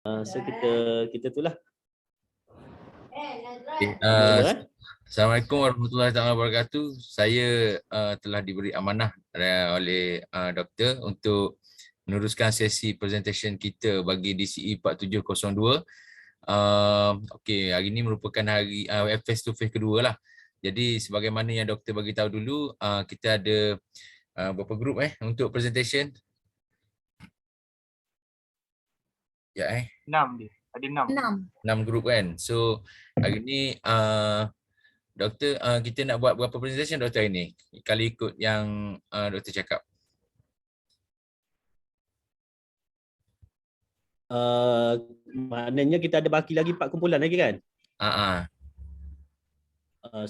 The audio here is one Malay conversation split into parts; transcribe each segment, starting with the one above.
So kita itulah. Okay. Assalamualaikum warahmatullahi wabarakatuh. Saya telah diberi amanah oleh doktor untuk meneruskan sesi presentation kita bagi DCE 4702. Okey, hari ini merupakan hari face to face kedua lah. Jadi sebagaimana yang doktor bagi tahu dulu, kita ada berapa grup untuk presentation? Ya 6 dia. Ada 6. 6 grup kan. So hari ni doktor kita nak buat berapa presentation doktor hari ni? Kalau ikut yang doktor cakap. Maknanya kita ada baki lagi 4 kumpulan lagi kan?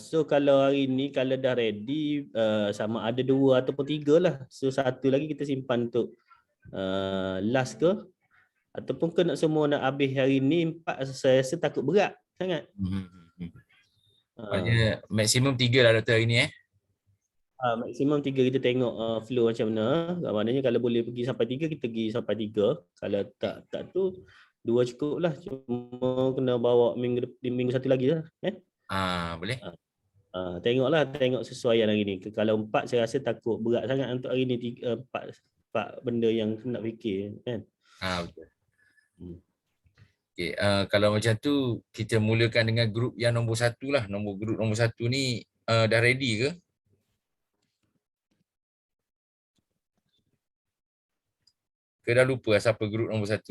So kalau hari ni kalau dah ready sama ada 2 ataupun 3 lah. So satu lagi kita simpan untuk last ke? Ataupun ke nak semua nak habis hari ni 4, saya rasa takut berat sangat. Maknanya maksimum 3 lah doktor hari ni Maksimum 3 kita tengok flow macam mana. Maknanya kalau boleh pergi sampai 3 kita pergi sampai 3. Kalau tak tu 2 cukup lah. Cuma kena bawa minggu satu lagi lah. Boleh. Tengok sesuaian hari ni. Kalau 4 saya rasa takut berat sangat untuk hari ni. 4 benda yang nak fikir kan. Betul. Okay, kalau macam tu kita mulakan dengan grup yang nombor 1 lah. Grup nombor 1 ni dah ready ke? Ke dah lupa siapa grup nombor 1?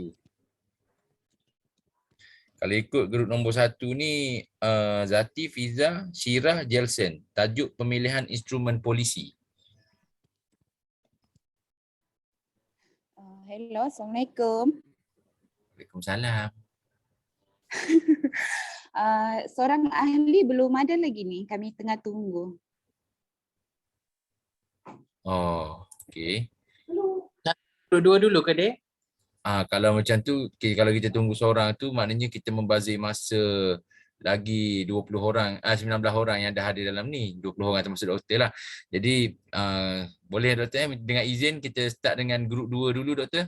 Kalau ikut grup nombor 1 ni Zati, Fiza, Syirah, Jelsen. Tajuk pemilihan instrumen polisi. Hello, Assalamualaikum. Waalaikumsalam. Seorang ahli belum ada lagi ni. Kami tengah tunggu. Okey. Dua-dua dulu ke dek? Kalau macam tu, kalau kita tunggu seorang tu maknanya kita membazir masa lagi 20 orang, 19 orang yang dah hadir dalam ni. 20 orang termasuk doktor lah. Jadi boleh doktor dengan izin kita start dengan grup 2 dulu doktor.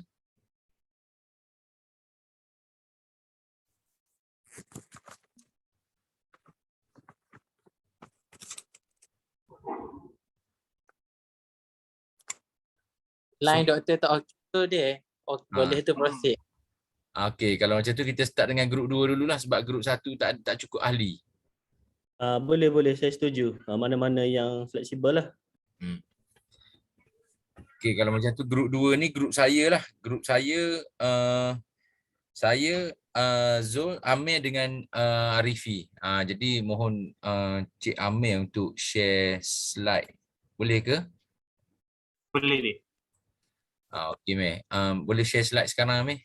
Line doktor tak okey dek. Boleh tu proceed. Okey, kalau macam tu kita start dengan grup 2 dululah sebab grup 1 tak cukup ahli. Boleh saya setuju. Mana-mana yang fleksibel lah. Okey, kalau macam tu grup 2 ni grup saya lah. Grup saya saya Zul, Amir dengan Arifi. Jadi mohon Cik Amir untuk share slide. Boleh ke? Boleh dek. Okey Amir. Boleh share slide sekarang Amir?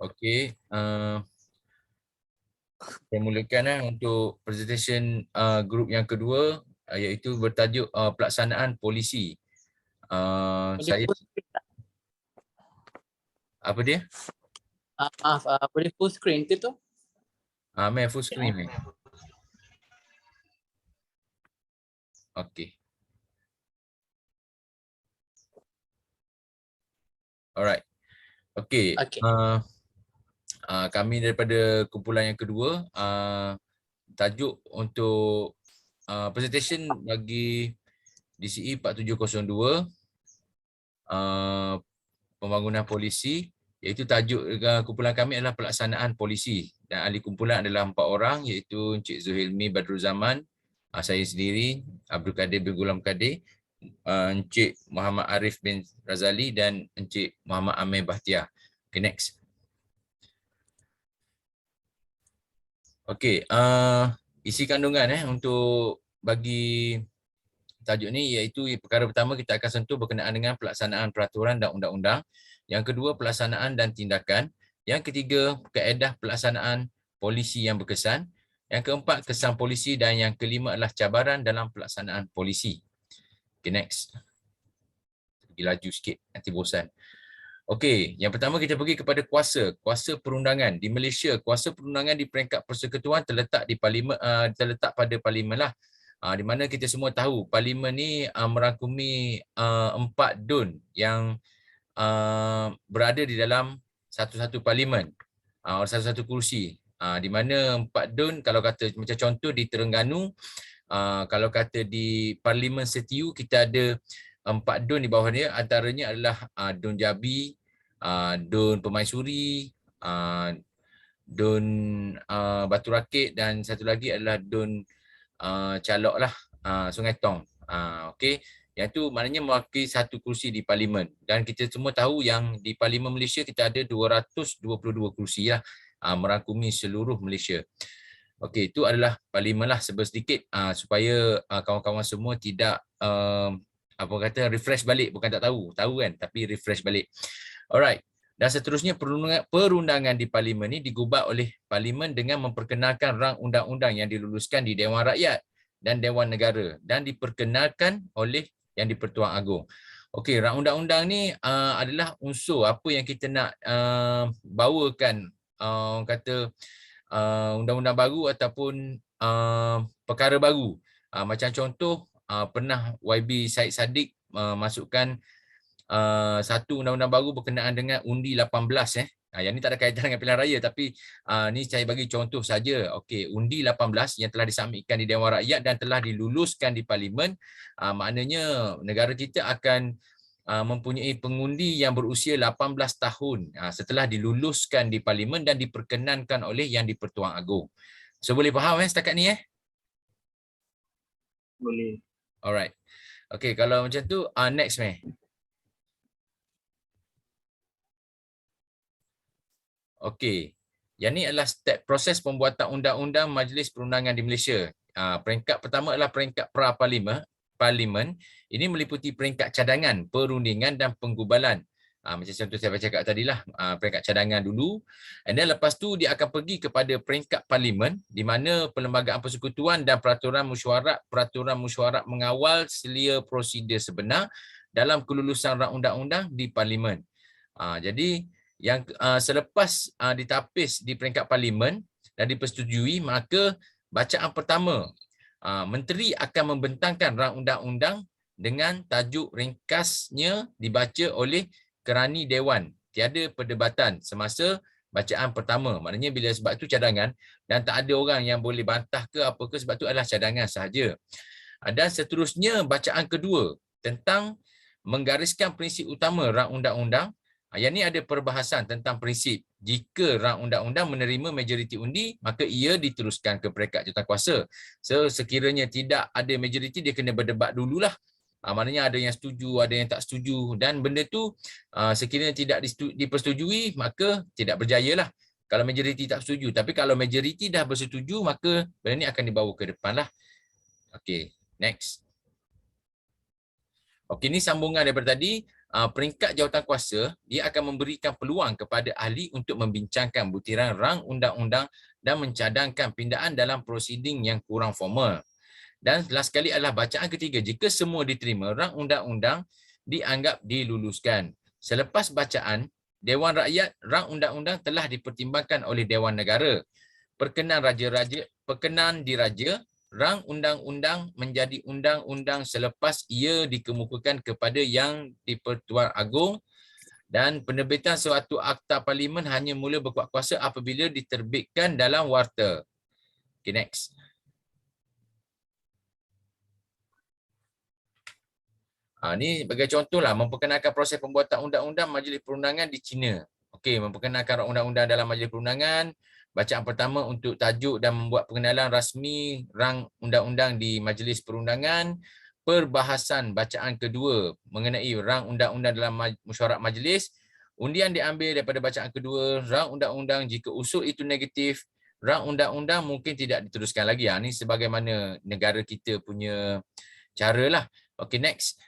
Okey, saya mulakan untuk presentation grup yang kedua iaitu bertajuk pelaksanaan polisi. Saya apa dia? Boleh full screen ke tu? Main full screen ni. Okey. Alright. Okey. Kami daripada kumpulan yang kedua, tajuk untuk presentation bagi DCE 4702 pembangunan polisi, iaitu tajuk kumpulan kami adalah pelaksanaan polisi dan ahli kumpulan adalah 4 orang iaitu Encik Zuhilmi Badruzzaman, saya sendiri Abdul Kadir bin Gulam Kadir, Encik Muhammad Arif bin Razali dan Encik Muhammad Amir Bahtiar. Okay, next. Okey, isi kandungan untuk bagi tajuk ni iaitu perkara pertama kita akan sentuh berkenaan dengan pelaksanaan peraturan dan undang-undang. Yang kedua, pelaksanaan dan tindakan. Yang ketiga, kaedah pelaksanaan polisi yang berkesan. Yang keempat, kesan polisi dan yang kelima adalah cabaran dalam pelaksanaan polisi. Okay, next. Pergi laju sikit, nanti bosan. Okey, yang pertama kita pergi kepada kuasa perundangan. Di Malaysia, kuasa perundangan di peringkat persekutuan terletak di parlimen, terletak pada parlimen lah. Di mana kita semua tahu parlimen ni merangkumi 4 DUN yang berada di dalam satu-satu parlimen, satu-satu kursi. Di mana 4 DUN, kalau kata macam contoh di Terengganu, kalau kata di Parlimen Setiu kita ada 4 DUN di bawah dia, antaranya adalah DUN Jabi, DUN Pemaisuri, DUN Batu Rakit dan satu lagi adalah DUN Calok lah, Sungai Tong. Okey, yang tu maknanya mewakili satu kursi di parlimen, dan kita semua tahu yang di Parlimen Malaysia kita ada 222 kursi lah, merangkumi seluruh Malaysia. Okey, itu adalah parlimen lah, sedikit supaya kawan-kawan semua tidak apa kata refresh balik, bukan tak tahu kan, tapi refresh balik. Alright. Dan seterusnya perundangan di parlimen ini digubat oleh parlimen dengan memperkenalkan rang undang-undang yang diluluskan di Dewan Rakyat dan Dewan Negara dan diperkenalkan oleh Yang di-Pertuan Agong. Okey, rang undang-undang ni adalah unsur apa yang kita nak bawakan, kata undang-undang baru ataupun perkara baru. Macam contoh, pernah YB Syed Saddiq masukkan satu undang-undang baru berkenaan dengan undi 18. Yang ni tak ada kaitan dengan pilihan raya, tapi ni saya bagi contoh saja. Okey, undi 18 yang telah disubmitkan di Dewan Rakyat dan telah diluluskan di parlimen, maknanya negara kita akan mempunyai pengundi yang berusia 18 tahun setelah diluluskan di parlimen dan diperkenankan oleh Yang di-Pertuan Agong. So boleh faham setakat ni Boleh. Alright. Okey, kalau macam tu next Okey. Yang ni adalah step proses pembuatan undang-undang Majlis Perundangan di Malaysia. Peringkat pertama adalah peringkat pra-parlimen. Ini meliputi peringkat cadangan, perundingan dan penggubalan. Macam contoh saya baca kat tadi lah, peringkat cadangan dulu. And then lepas tu dia akan pergi kepada peringkat parlimen, di mana Perlembagaan Persekutuan dan peraturan mesyuarat mengawal selia prosedur sebenar dalam kelulusan rang undang-undang di parlimen. Jadi yang selepas ditapis di peringkat parlimen dan dipersetujui, maka bacaan pertama, menteri akan membentangkan rang undang-undang dengan tajuk ringkasnya dibaca oleh kerani Dewan. Tiada perdebatan semasa bacaan pertama. Maknanya bila sebab tu cadangan dan tak ada orang yang boleh bantah ke apa ke, sebab tu adalah cadangan sahaja. Dan seterusnya bacaan kedua tentang menggariskan prinsip utama rang undang-undang. Yang ni ada perbahasan tentang prinsip. Jika rang undang-undang menerima majoriti undi, maka ia diteruskan ke peringkat jawatankuasa. So sekiranya tidak ada majoriti, dia kena berdebat dululah. Maknanya ada yang setuju, ada yang tak setuju, dan benda tu sekiranya tidak dipersetujui, maka tidak berjayalah kalau majoriti tak setuju. Tapi kalau majoriti dah bersetuju, maka benda ni akan dibawa ke depan lah. Okey, next. Okey, ni sambungan daripada tadi. Peringkat jawatankuasa, dia akan memberikan peluang kepada ahli untuk membincangkan butiran rang undang-undang dan mencadangkan pindaan dalam prosiding yang kurang formal. Dan last sekali adalah bacaan ketiga. Jika semua diterima, rang undang-undang dianggap diluluskan. Selepas bacaan Dewan Rakyat, rang undang-undang telah dipertimbangkan oleh Dewan Negara. Perkenan diraja, rang undang-undang menjadi undang-undang selepas ia dikemukakan kepada Yang di-Pertuan Agong, dan penerbitan suatu akta parlimen hanya mula berkuat kuasa apabila diterbitkan dalam warta. Okay, next. Ni sebagai contohlah, memperkenalkan proses pembuatan undang-undang Majlis Perundangan di China. Okey, memperkenalkan undang-undang dalam Majlis Perundangan. Bacaan pertama untuk tajuk dan membuat pengenalan rasmi rang undang-undang di Majlis Perundangan. Perbahasan bacaan kedua mengenai rang undang-undang dalam mesyuarat majlis. Undian diambil daripada bacaan kedua, rang undang-undang jika usul itu negatif, rang undang-undang mungkin tidak diteruskan lagi. Ini sebagaimana negara kita punya cara lah. Okey, next.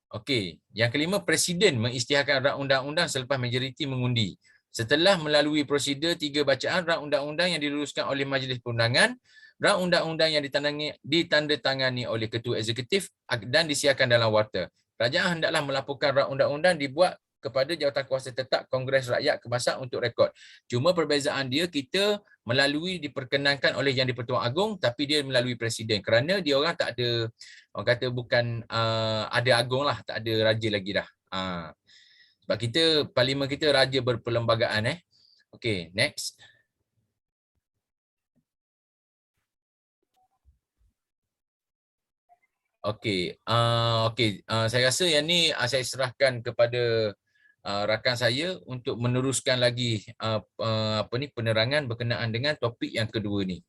Okey, yang kelima, Presiden mengisytiharkan rang undang-undang selepas majoriti mengundi. Setelah melalui prosedur 3 bacaan rang undang-undang yang diluluskan oleh Majlis Perundangan, Draft undang-undang yang ditandatangani oleh Ketua Eksekutif dan disiarkan dalam warta. Kerajaan hendaklah melaporkan draft undang-undang dibuat kepada Jawatankuasa Tetap Kongres Rakyat Kebangsaan untuk rekod. Cuma perbezaan dia, kita melalui diperkenankan oleh Yang di-Pertuan Agong, tapi dia melalui Presiden. Kerana dia orang tak ada, orang kata bukan ada Agong lah, tak ada Raja lagi dah. Sebab kita, Parlimen kita Raja berperlembagaan. Okay, next. Okey, saya rasa yang ni saya serahkan kepada rakan saya untuk meneruskan lagi penerangan berkenaan dengan topik yang kedua ni.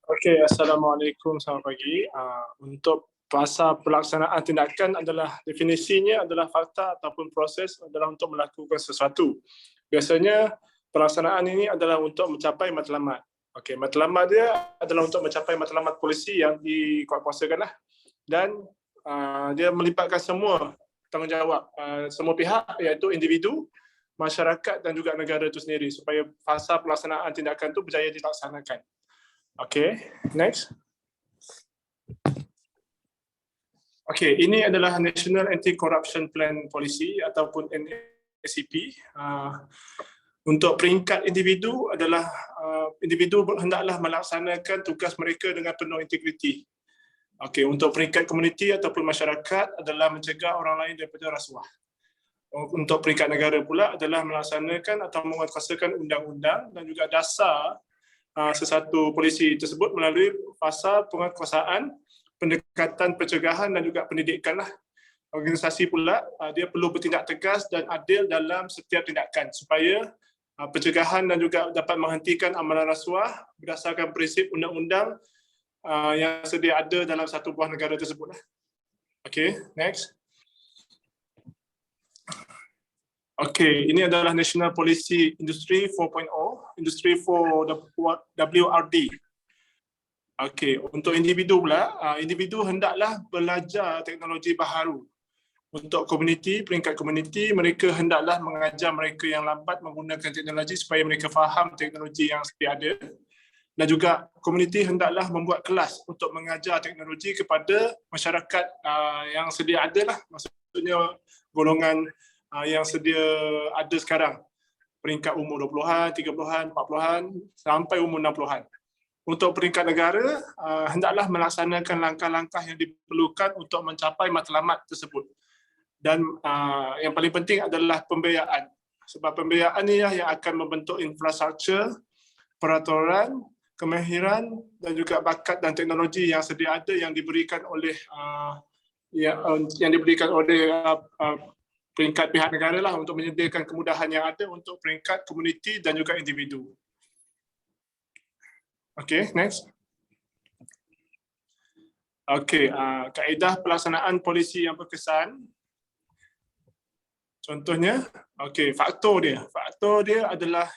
Okey, Assalamualaikum, selamat pagi. Untuk pasal pelaksanaan tindakan adalah definisinya adalah fakta ataupun proses adalah untuk melakukan sesuatu. Biasanya pelaksanaan ini adalah untuk mencapai matlamat. Okey, matlamat dia adalah untuk mencapai matlamat polisi yang dikuatkuasakan lah. Dan dia melibatkan semua tanggungjawab, semua pihak iaitu individu, masyarakat dan juga negara itu sendiri supaya fasa pelaksanaan tindakan itu berjaya dilaksanakan. Okey, next. Okey, ini adalah National Anti-Corruption Plan Policy ataupun NACP. Untuk peringkat individu adalah individu hendaklah melaksanakan tugas mereka dengan penuh integriti. Okey, untuk peringkat komuniti ataupun masyarakat adalah mencegah orang lain daripada rasuah. Untuk peringkat negara pula adalah melaksanakan atau menguatkuasakan undang-undang dan juga dasar sesatu polisi tersebut melalui fasa penguatkuasaan, pendekatan pencegahan dan juga pendidikan lah. Organisasi pula dia perlu bertindak tegas dan adil dalam setiap tindakan supaya pencegahan dan juga dapat menghentikan amalan rasuah berdasarkan prinsip undang-undang yang sedia ada dalam satu buah negara tersebut. Okey, next. Okey, ini adalah National Policy Industry 4.0, Industry 4 WRD. Okey, untuk individu pula, individu hendaklah belajar teknologi baharu. Untuk komuniti, peringkat komuniti, mereka hendaklah mengajar mereka yang lambat menggunakan teknologi supaya mereka faham teknologi yang sedia ada. Dan juga komuniti hendaklah membuat kelas untuk mengajar teknologi kepada masyarakat yang sedia ada lah. Maksudnya golongan yang sedia ada sekarang. Peringkat umur 20-an, 30-an, 40-an sampai umur 60-an. Untuk peringkat negara, hendaklah melaksanakan langkah-langkah yang diperlukan untuk mencapai matlamat tersebut. Dan yang paling penting adalah pembiayaan. Sebab pembiayaan ini yang akan membentuk infrastruktur, peraturan, kemahiran dan juga bakat dan teknologi yang sedia ada yang diberikan oleh peringkat pihak negara lah untuk menyediakan kemudahan yang ada untuk peringkat komuniti dan juga individu. Okey, next. Okey, kaedah pelaksanaan polisi yang berkesan. Contohnya, okey, faktor dia. Faktor dia adalah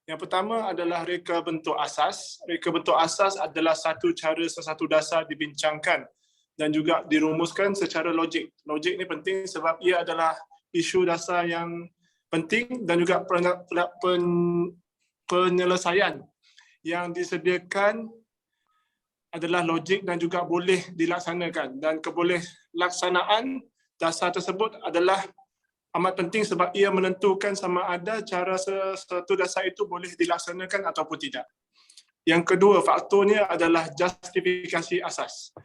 yang pertama adalah reka bentuk asas. Reka bentuk asas adalah satu cara sesuatu dasar dibincangkan dan juga dirumuskan secara logik. Logik ni penting sebab ia adalah isu dasar yang penting dan juga penyelesaian yang disediakan adalah logik dan juga boleh dilaksanakan. Dan kebolehaksanaan dasar tersebut adalah amat penting sebab ia menentukan sama ada cara satu dasar itu boleh dilaksanakan ataupun tidak. Yang kedua, faktornya adalah justifikasi asas.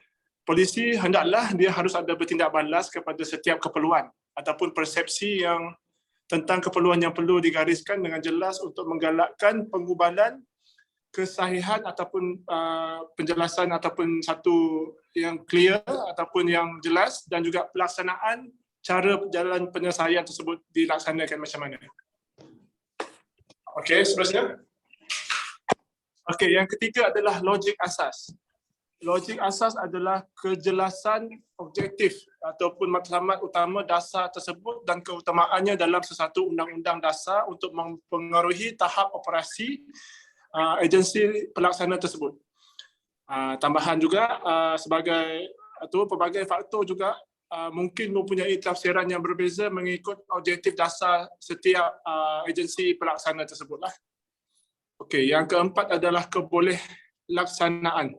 Polisi hendaklah dia harus ada bertindak balas kepada setiap keperluan ataupun persepsi yang tentang keperluan yang perlu digariskan dengan jelas untuk menggalakkan pengubalan kesahihan ataupun penjelasan ataupun satu yang clear ataupun yang jelas dan juga pelaksanaan cara jalan penyelesaian tersebut dilaksanakan macam mana. Okey, seterusnya. Okey, yang ketiga adalah logik asas. Logik asas adalah kejelasan objektif ataupun matlamat utama dasar tersebut dan keutamaannya dalam sesuatu undang-undang dasar untuk mempengaruhi tahap operasi agensi pelaksana tersebut. Tambahan juga sebagai pelbagai faktor juga mungkin mempunyai tafsiran yang berbeza mengikut objektif dasar setiap agensi pelaksana tersebutlah. Okey, yang keempat adalah kebolehaksanaan.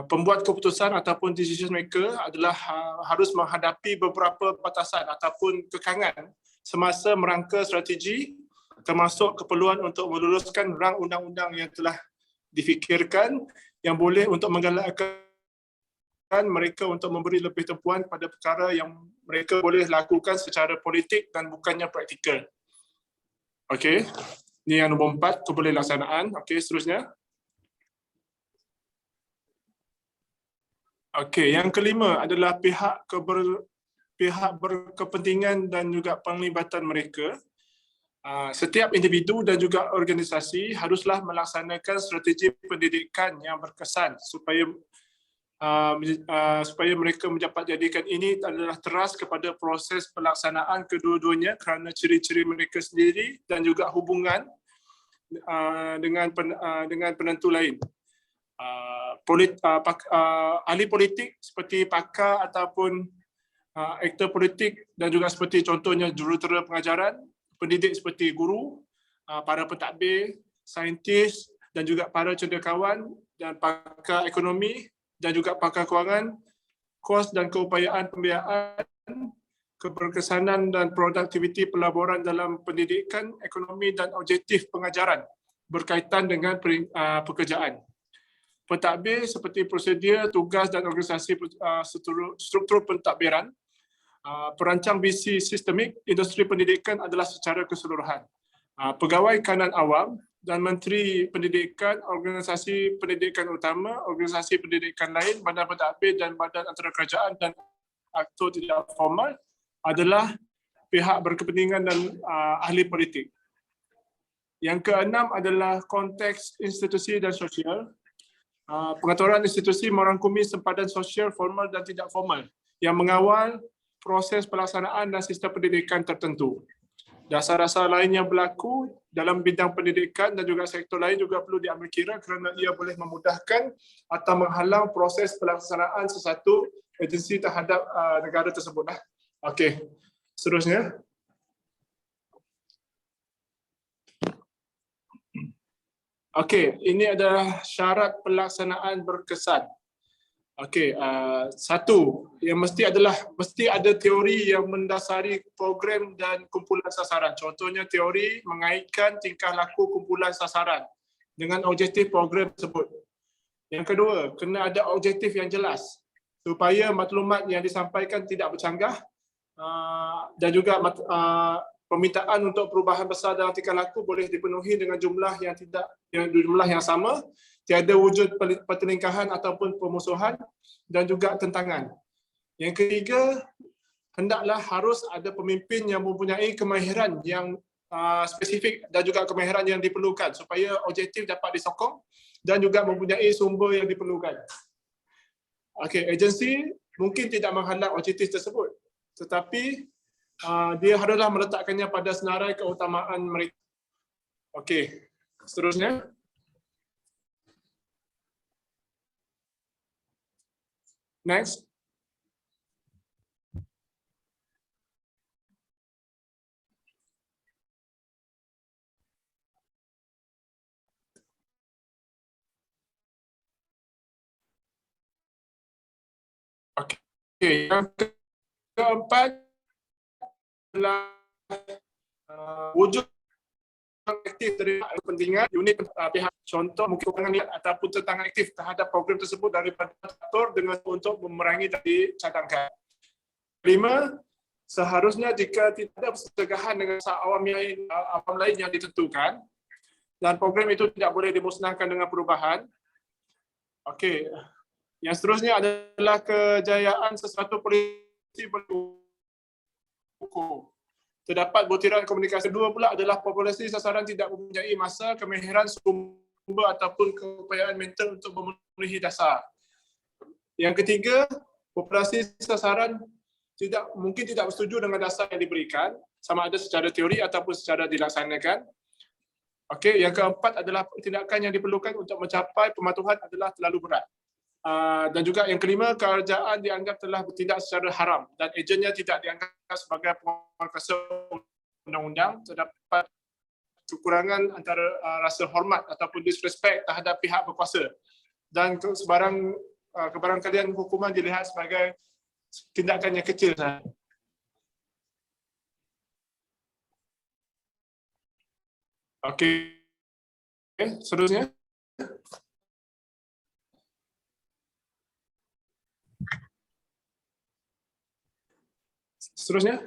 Pembuat keputusan ataupun decision maker adalah harus menghadapi beberapa batasan ataupun kekangan semasa merangka strategi, termasuk keperluan untuk meluluskan rang undang-undang yang telah difikirkan yang boleh untuk menggalakkan mereka untuk memberi lebih tumpuan pada perkara yang mereka boleh lakukan secara politik dan bukannya praktikal. Okey, ini yang nombor 4, kebolehaksanaan. Okey, seterusnya. Okey, yang kelima adalah pihak berkepentingan dan juga penglibatan mereka. Setiap individu dan juga organisasi haruslah melaksanakan strategi pendidikan yang berkesan supaya mereka mendapat jadikan ini adalah teras kepada proses pelaksanaan kedua-duanya kerana ciri-ciri mereka sendiri dan juga hubungan dengan penentu lain. Ahli politik seperti pakar ataupun aktor politik dan juga seperti contohnya jurutera pengajaran, pendidik seperti guru, para pentadbir, saintis dan juga para cendekiawan dan pakar ekonomi dan juga pakar kewangan, kos dan keupayaan pembiayaan, keberkesanan dan produktiviti pelaburan dalam pendidikan, ekonomi dan objektif pengajaran berkaitan dengan pekerjaan. Pentadbir seperti prosedur, tugas dan organisasi struktur pentadbiran, perancang visi sistemik, industri pendidikan adalah secara keseluruhan. Pegawai kanan awam dan menteri pendidikan, organisasi pendidikan utama, organisasi pendidikan lain, badan pentadbir dan badan antarkerajaan dan aktor tidak formal adalah pihak berkepentingan dan ahli politik. Yang keenam adalah konteks institusi dan sosial. Pengaturan institusi merangkumi sempadan sosial formal dan tidak formal yang mengawal proses pelaksanaan dan sistem pendidikan tertentu. Dasar-dasar lain yang berlaku dalam bidang pendidikan dan juga sektor lain juga perlu diambil kira kerana ia boleh memudahkan atau menghalang proses pelaksanaan sesuatu agensi terhadap negara tersebut. Okey, seterusnya. Okey, ini adalah syarat pelaksanaan berkesan. Okey, satu yang mesti ada teori yang mendasari program dan kumpulan sasaran. Contohnya teori mengaitkan tingkah laku kumpulan sasaran dengan objektif program tersebut. Yang kedua, kena ada objektif yang jelas supaya maklumat yang disampaikan tidak bercanggah dan juga permintaan untuk perubahan besar dalam tingkah laku boleh dipenuhi dengan jumlah yang sama, tiada wujud pertelingkahan ataupun pemusuhan dan juga tentangan. Yang ketiga, hendaklah harus ada pemimpin yang mempunyai kemahiran yang spesifik dan juga kemahiran yang diperlukan supaya objektif dapat disokong dan juga mempunyai sumber yang diperlukan. Okey, agensi mungkin tidak menghalang objektif tersebut, tetapi dia haruslah meletakkannya pada senarai keutamaan mereka. Okey, seterusnya. Next. Okey, yang keempat adalah wujud aktif dari kepentingan unit pihak, contoh mungkin orang niat ataupun tentangan aktif terhadap program tersebut daripada aktor dengan untuk memerangi dari cadangkan. Kelima, seharusnya jika tidak ada persegahan dengan awam lain yang ditentukan dan program itu tidak boleh dimusnahkan dengan perubahan. Okey, yang seterusnya adalah kejayaan sesuatu polisi berhukum. Terdapat butiran komunikasi. Kedua pula adalah populasi sasaran tidak mempunyai masa, kemahiran, sumber ataupun keupayaan mental untuk memenuhi dasar. Yang ketiga, populasi sasaran mungkin tidak bersetuju dengan dasar yang diberikan, sama ada secara teori ataupun secara dilaksanakan. Okey, yang keempat adalah tindakan yang diperlukan untuk mencapai pematuhan adalah terlalu berat. Dan juga yang kelima, kerajaan dianggap telah bertindak secara haram dan ejennya tidak dianggap sebagai penguasa undang-undang. Terdapat kekurangan antara rasa hormat ataupun disrespect terhadap pihak berkuasa. Dan kebarangkalian hukuman dilihat sebagai tindakan yang kecil sahaja. Okey. Seterusnya. Seterusnya.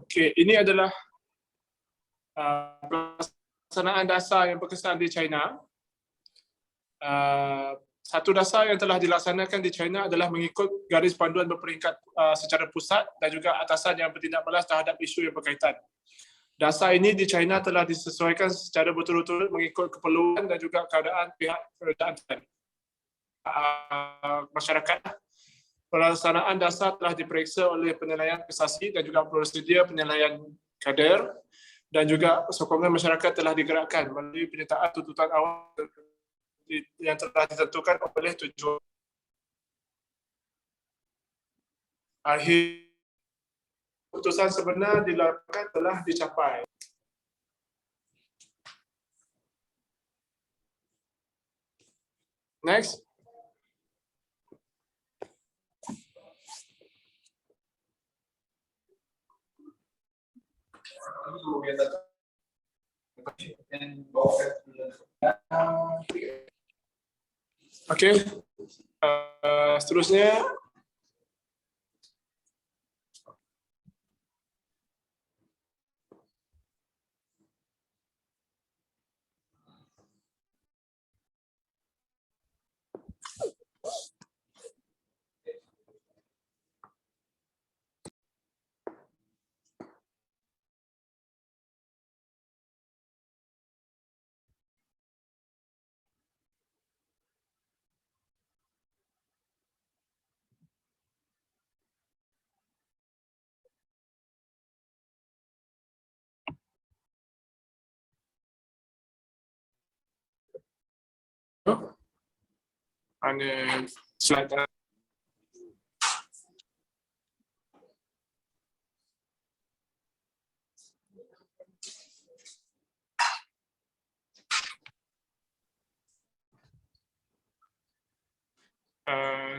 Okey, ini adalah pelaksanaan dasar yang berkesan di China. Satu dasar yang telah dilaksanakan di China adalah mengikut garis panduan berperingkat secara pusat dan juga atasan yang bertindak balas terhadap isu yang berkaitan. Dasar ini di China telah disesuaikan secara betul-betul mengikut keperluan dan juga keadaan pihak kerajaan masyarakat. Pelaksanaan dasar telah diperiksa oleh penilaian prestasi dan juga prosedur penilaian kader dan juga sokongan masyarakat telah digerakkan melalui penyertaan tuntutan awal yang telah ditentukan oleh tujuan. Akhir keputusan sebenar dilakukan telah dicapai. Next. Okey. Seterusnya. Mana slide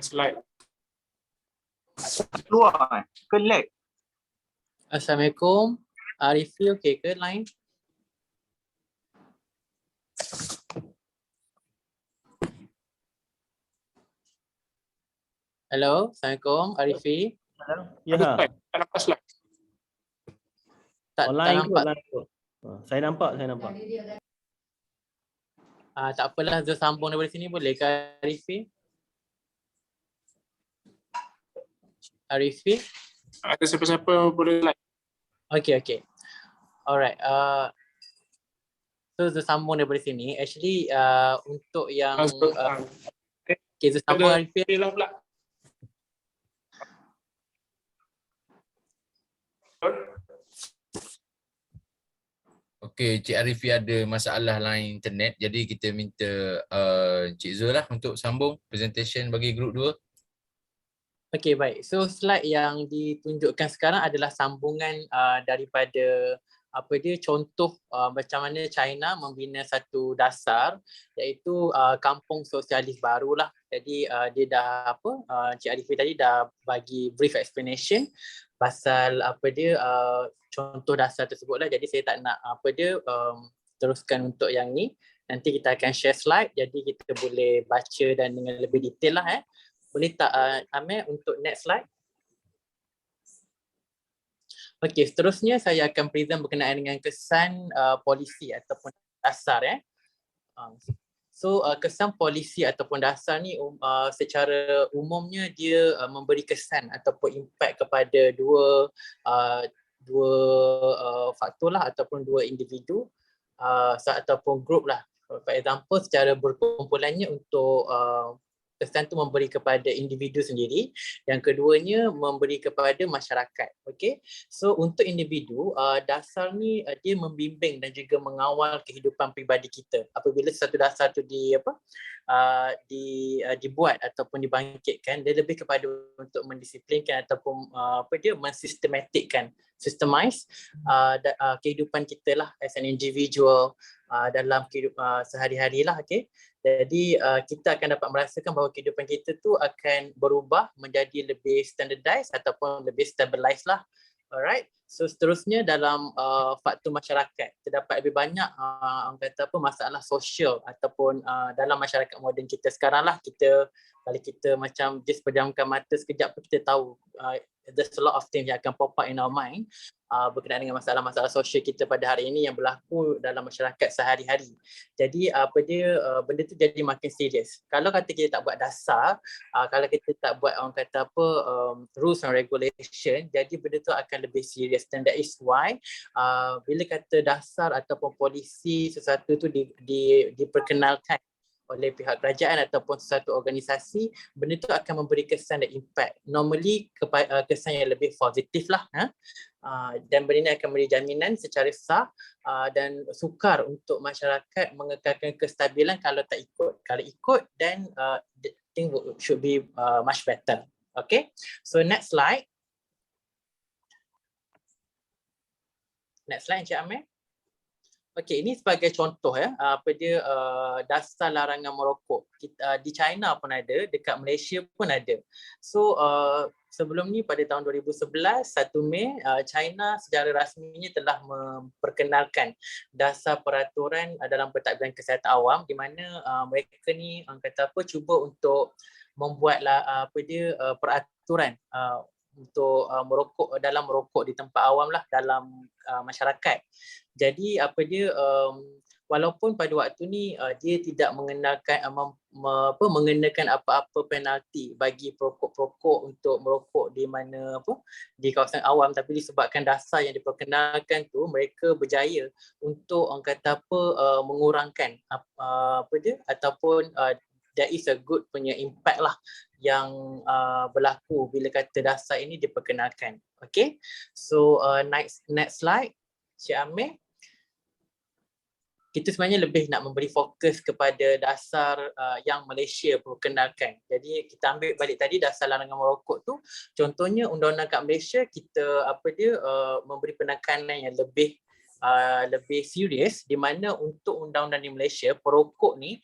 slide. Keluar ke lag. Assalamualaikum. Arifi okey ke line? Hello, Assalamualaikum Arifi. Ya. Slide. Tak nampak slide. Tak Online nampak. kot. Saya nampak. Tak apalah, Zul sambung daripada sini boleh ke Arifi? Arifi? Ada siapa-siapa boleh slide. Okay. Alright. So Zul sambung daripada sini. Actually untuk yang okay, Zul sambung Arifi. Hilang pula. Okey, Cik Arifi ada masalah line internet, jadi kita minta Cik Zul lah untuk sambung presentation bagi group 2. Okay, baik. So slide yang ditunjukkan sekarang adalah sambungan daripada contoh macam mana China membina satu dasar iaitu kampung sosialis barulah. Jadi dia dah Cik Arifi tadi dah bagi brief explanation pasal contoh dasar tersebut lah. Jadi saya tak nak teruskan untuk yang ni. Nanti kita akan share slide, jadi kita boleh baca dan dengan lebih detail lah. Boleh tak Amir untuk next slide? Okey, seterusnya saya akan present berkenaan dengan kesan polisi ataupun dasar. So kesan polisi ataupun dasar ni secara umumnya dia memberi kesan ataupun impact kepada dua faktor lah ataupun dua individu ataupun group lah. For example, secara berkumpulannya untuk kesan tu memberi kepada individu sendiri, yang keduanya memberi kepada masyarakat. Okay, so untuk individu, dasar ni dia membimbing dan juga mengawal kehidupan peribadi kita. Apabila satu dasar tu dibuat ataupun dibangkitkan, dia lebih kepada untuk mendisiplinkan ataupun mensistematikkan, systemize kehidupan kita lah as an individual dalam kehidupan sehari-hari lah. Okay, jadi kita akan dapat merasakan bahawa kehidupan kita tu akan berubah menjadi lebih standardized ataupun lebih stabilized lah. Alright, so seterusnya dalam faktor masyarakat, terdapat lebih banyak masalah sosial ataupun dalam masyarakat moden kita sekarang lah. Kalau kita macam just pejamkan mata sekejap pun kita tahu there's a lot of things yang akan pop up in our mind berkenaan dengan masalah-masalah sosial kita pada hari ini yang berlaku dalam masyarakat sehari-hari. Jadi benda tu jadi makin serius. Kalau kata kita tak buat dasar, kalau kita tak buat rules and regulation, jadi benda tu akan lebih serius. Dan that is why bila kata dasar ataupun polisi sesuatu tu diperkenalkan oleh pihak kerajaan ataupun sesuatu organisasi, benda tu akan memberi kesan dan impact. Normally kesan yang lebih positif lah. Dan benda ini akan memberi jaminan secara sah dan sukar untuk masyarakat mengekalkan kestabilan kalau tak ikut. Kalau ikut, then the thing should be much better. Okay, so next slide. Next slide Encik Amir. Okey, ini sebagai contoh dasar larangan merokok. Di China pun ada, dekat Malaysia pun ada. So sebelum ni pada tahun 2011, 1 Mei, China secara rasminya telah memperkenalkan dasar peraturan dalam pentadbiran kesihatan awam, di mana mereka ni cuba untuk membuatlah peraturan untuk merokok di tempat awam lah dalam masyarakat. Jadi walaupun pada waktu ni dia tidak mengenakan apa-apa penalti bagi perokok-perokok untuk merokok di kawasan awam, tapi disebabkan dasar yang diperkenalkan tu, mereka berjaya untuk mengurangkan ataupun there is a good punya impact lah yang berlaku bila kata dasar ini diperkenalkan. Okay, so next slide Cik Amir. Kita sebenarnya lebih nak memberi fokus kepada dasar yang Malaysia perkenalkan. Jadi kita ambil balik tadi dasar larangan merokok tu, contohnya undang-undang kat Malaysia kita memberi penekanan yang lebih serius, di mana untuk undang-undang di Malaysia perokok ni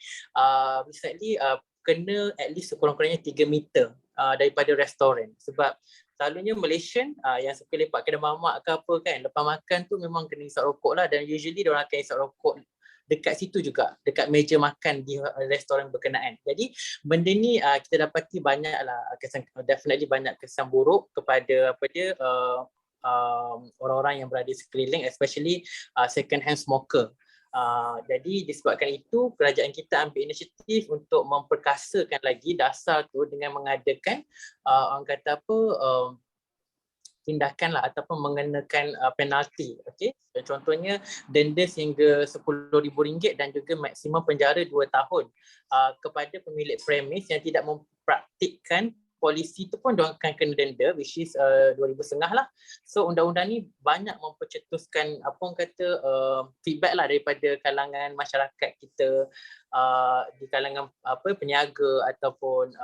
kena at least sekurang-kurangnya 3 meter daripada restoran. Sebab selalunya Malaysian yang suka lepak kedai mamak ke apa kan, lepas makan tu memang kena isap rokok lah, dan usually diorang akan isap rokok dekat situ juga, dekat meja makan di restoran berkenaan. Jadi benda ni kita dapati banyaklah definitely banyak kesan buruk kepada orang-orang yang berada di sekeliling, especially second hand smoker. Jadi disebabkan itu kerajaan kita ambil inisiatif untuk memperkasakan lagi dasar tu dengan mengadakan tindakan lah ataupun mengenakan penalti. Okay? Contohnya denda sehingga RM10,000 dan juga maksimum penjara 2 tahun kepada pemilik premis yang tidak mempraktikkan polisi tu pun diorang akan kena denda, which is RM2,500 lah. So undang-undang ni banyak mempercetuskan feedback lah daripada kalangan masyarakat kita, di kalangan peniaga ataupun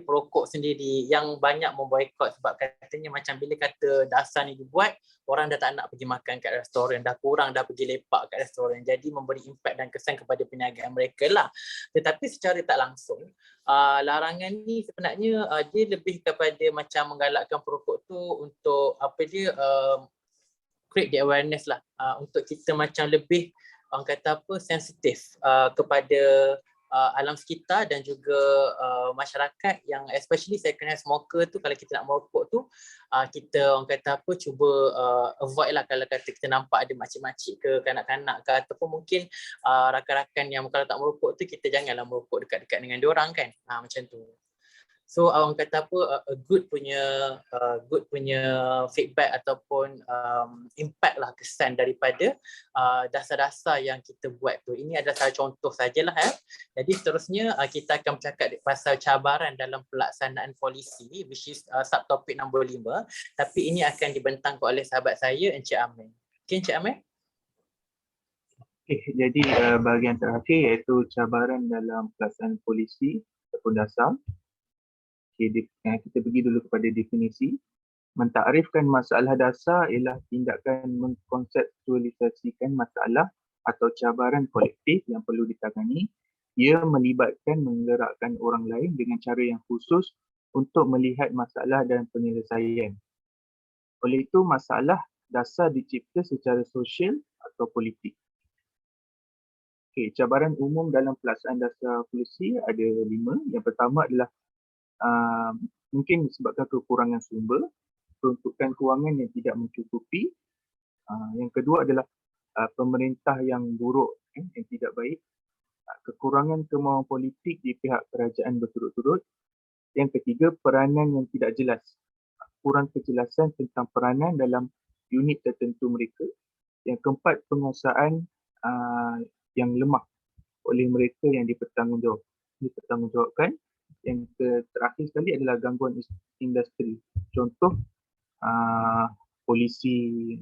perokok sendiri yang banyak memboikot, sebab katanya macam bila kata dasar ni dibuat, orang dah tak nak pergi makan kat restoran, dah kurang dah pergi lepak kat restoran. Jadi memberi impak dan kesan kepada perniagaan mereka lah. Tetapi secara tak langsung, larangan ni sebenarnya dia lebih kepada macam menggalakkan perokok tu untuk create the awareness lah, untuk kita macam lebih sensitif kepada alam sekitar dan juga masyarakat yang especially second hand smoker tu. Kalau kita nak merokok tu, kita cuba avoid lah. Kalau kata kita nampak ada makcik-makcik ke kanak-kanak ke, ataupun mungkin rakan-rakan yang kalau tak merokok tu, kita janganlah merokok dekat-dekat dengan diorang kan, macam tu. So orang kata apa, a good punya feedback ataupun impact lah, kesan daripada dasar-dasar yang kita buat tu. Ini adalah salah contoh sajalah. Jadi seterusnya kita akan bercakap pasal cabaran dalam pelaksanaan polisi, which is subtopik nombor 5. Tapi ini akan dibentangkan oleh sahabat saya, Encik Amir. Okay, Encik Amir? Okay, jadi bahagian terakhir iaitu cabaran dalam pelaksanaan polisi ataupun dasar. Okay, kita pergi dulu kepada definisi. Mentakrifkan masalah dasar ialah tindakan mengkonseptualisasikan masalah atau cabaran kolektif yang perlu ditangani. Ia melibatkan menggerakkan orang lain dengan cara yang khusus untuk melihat masalah dan penyelesaian. Oleh itu, masalah dasar dicipta secara sosial atau politik. Okay, cabaran umum dalam pelaksanaan dasar polisi ada 5. Yang pertama adalah mungkin disebabkan kekurangan sumber, peruntukan kewangan yang tidak mencukupi. Yang kedua adalah pemerintah yang buruk, yang tidak baik. Kekurangan kemahuan politik di pihak kerajaan berturut-turut. Yang ketiga, peranan yang tidak jelas. Kurang kejelasan tentang peranan dalam unit tertentu mereka. Yang keempat, penguasaan yang lemah oleh mereka yang dipertanggungjawabkan. Yang terakhir sekali adalah gangguan industri. Contoh, polisi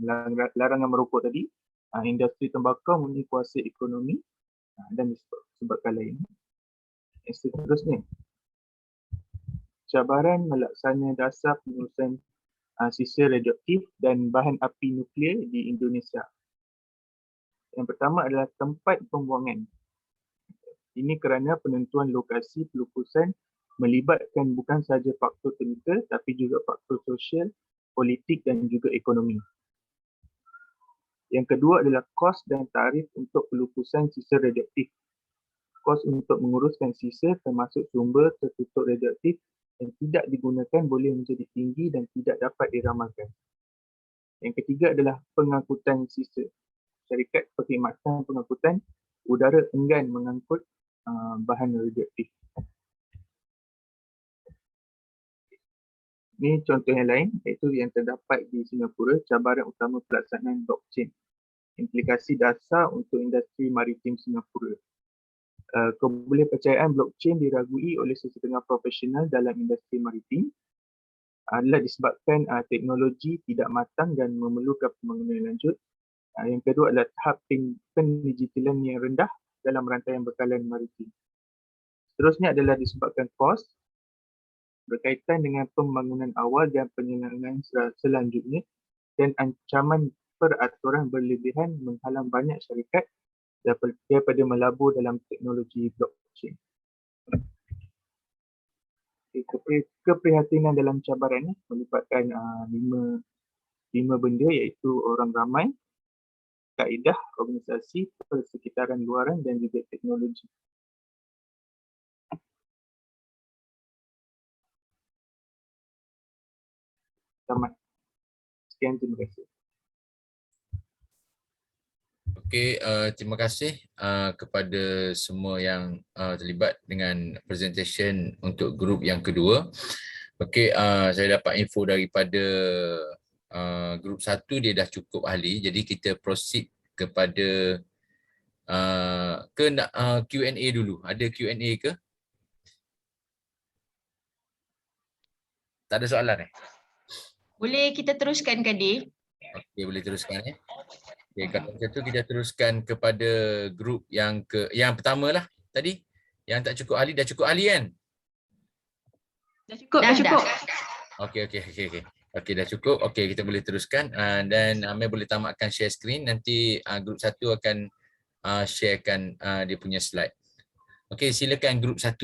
larangan merokok tadi, industri tembakau mempunyai kuasa ekonomi dan disebabkan lain. Yang seterusnya, cabaran melaksana dasar pengurusan sisa radioaktif dan bahan api nuklear di Indonesia. Yang pertama adalah tempat pembuangan. Ini kerana penentuan lokasi pelukusan melibatkan bukan sahaja faktor teknikal tapi juga faktor sosial, politik dan juga ekonomi. Yang kedua adalah kos dan tarif untuk pelukusan sisa radioaktif. Kos untuk menguruskan sisa termasuk sumber tertutup radioaktif yang tidak digunakan boleh menjadi tinggi dan tidak dapat diramalkan. Yang ketiga adalah pengangkutan sisa. Syarikat Perkhidmatan Pengangkutan Udara enggan mengangkut bahan radioaktif. Ini contoh yang lain, iaitu yang terdapat di Singapura, cabaran utama pelaksanaan blockchain. Implikasi dasar untuk industri maritim Singapura. Kebolehpercayaan blockchain diragui oleh sesetengah profesional dalam industri maritim adalah disebabkan teknologi tidak matang dan memerlukan pembangunan lanjut. Yang kedua adalah tahap pendigitalan yang rendah dalam rantaian bekalan maritim. Seterusnya adalah disebabkan kos berkaitan dengan pembangunan awal dan penyelenggaraan selanjutnya dan ancaman peraturan berlebihan menghalang banyak syarikat daripada melabur dalam teknologi blockchain. Keprihatinan dalam cabaran ini melibatkan 5 benda, iaitu orang ramai, kaedah, organisasi, persekitaran luaran dan juga teknologi. Tamat. Sekian, terima kasih. Okey, terima kasih kepada semua yang terlibat dengan presentation untuk grup yang kedua. Okey, saya dapat info daripada grup 1 dia dah cukup ahli, jadi kita proceed kepada ke nak Q&A dulu. Ada Q&A ke? Tak ada soalan Boleh kita teruskan, Kadir? Okey, boleh teruskan Okey, kalau macam tu kita teruskan kepada grup yang pertama lah tadi. Yang tak cukup ahli, dah cukup ahli kan? Dah cukup. Okey. Okey, dah cukup. Okey, kita boleh teruskan dan Amir boleh tamatkan share screen. Nanti grup 1 akan sharekan dia punya slide. Okey, silakan grup 1.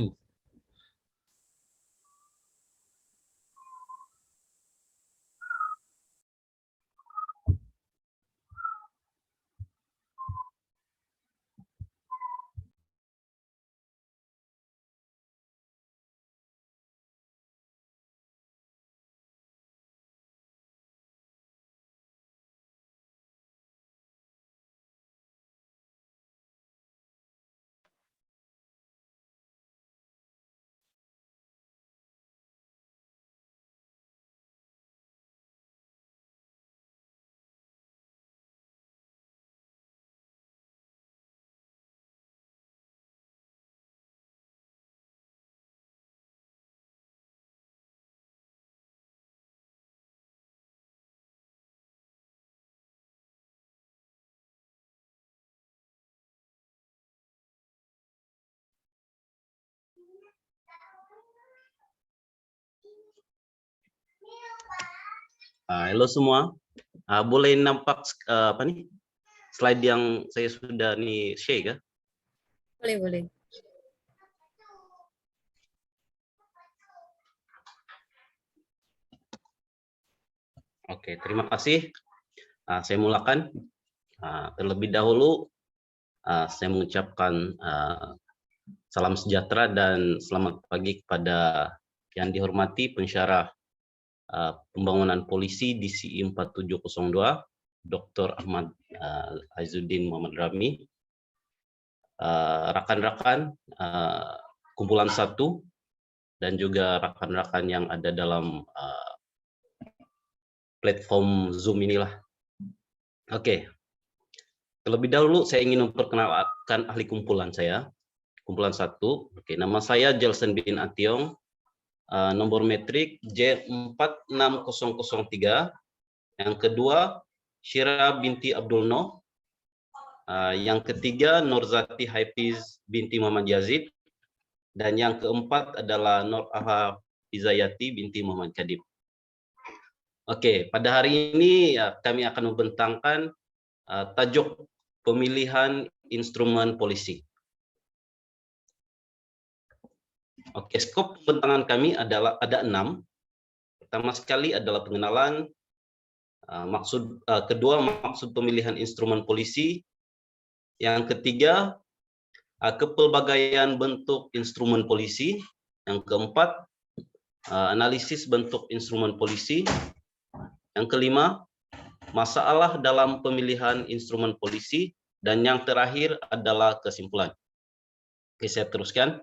Halo semua, boleh nampak slide yang saya sudah share ke? Boleh. Oke, terima kasih. Saya mulakan. Terlebih dahulu, saya mengucapkan salam sejahtera dan selamat pagi kepada yang dihormati pensyarah pembangunan polisi DCI 4702, Dr. Ahmad Aizuddin Muhammad Rami, rekan-rekan kumpulan 1, dan juga rekan-rekan yang ada dalam platform Zoom inilah. Oke, terlebih dahulu saya ingin memperkenalkan ahli kumpulan saya, kumpulan 1. Oke, nama saya Jelson bin Ationg, nomor metrik J46003. Yang kedua, Syira binti Abdul Noh. Yang ketiga, Nurzati Haifiz binti Muhammad Yazid. Dan yang keempat adalah Nur Aha Izayati binti Muhammad Kadib. Oke, pada hari ini kami akan membentangkan tajuk pemilihan instrumen polisi. Oke, skop pembentangan kami ada 6. Pertama sekali adalah pengenalan, kedua maksud pemilihan instrumen polisi, yang ketiga kepelbagaian bentuk instrumen polisi, yang keempat analisis bentuk instrumen polisi, yang kelima masalah dalam pemilihan instrumen polisi, dan yang terakhir adalah kesimpulan. Oke, saya teruskan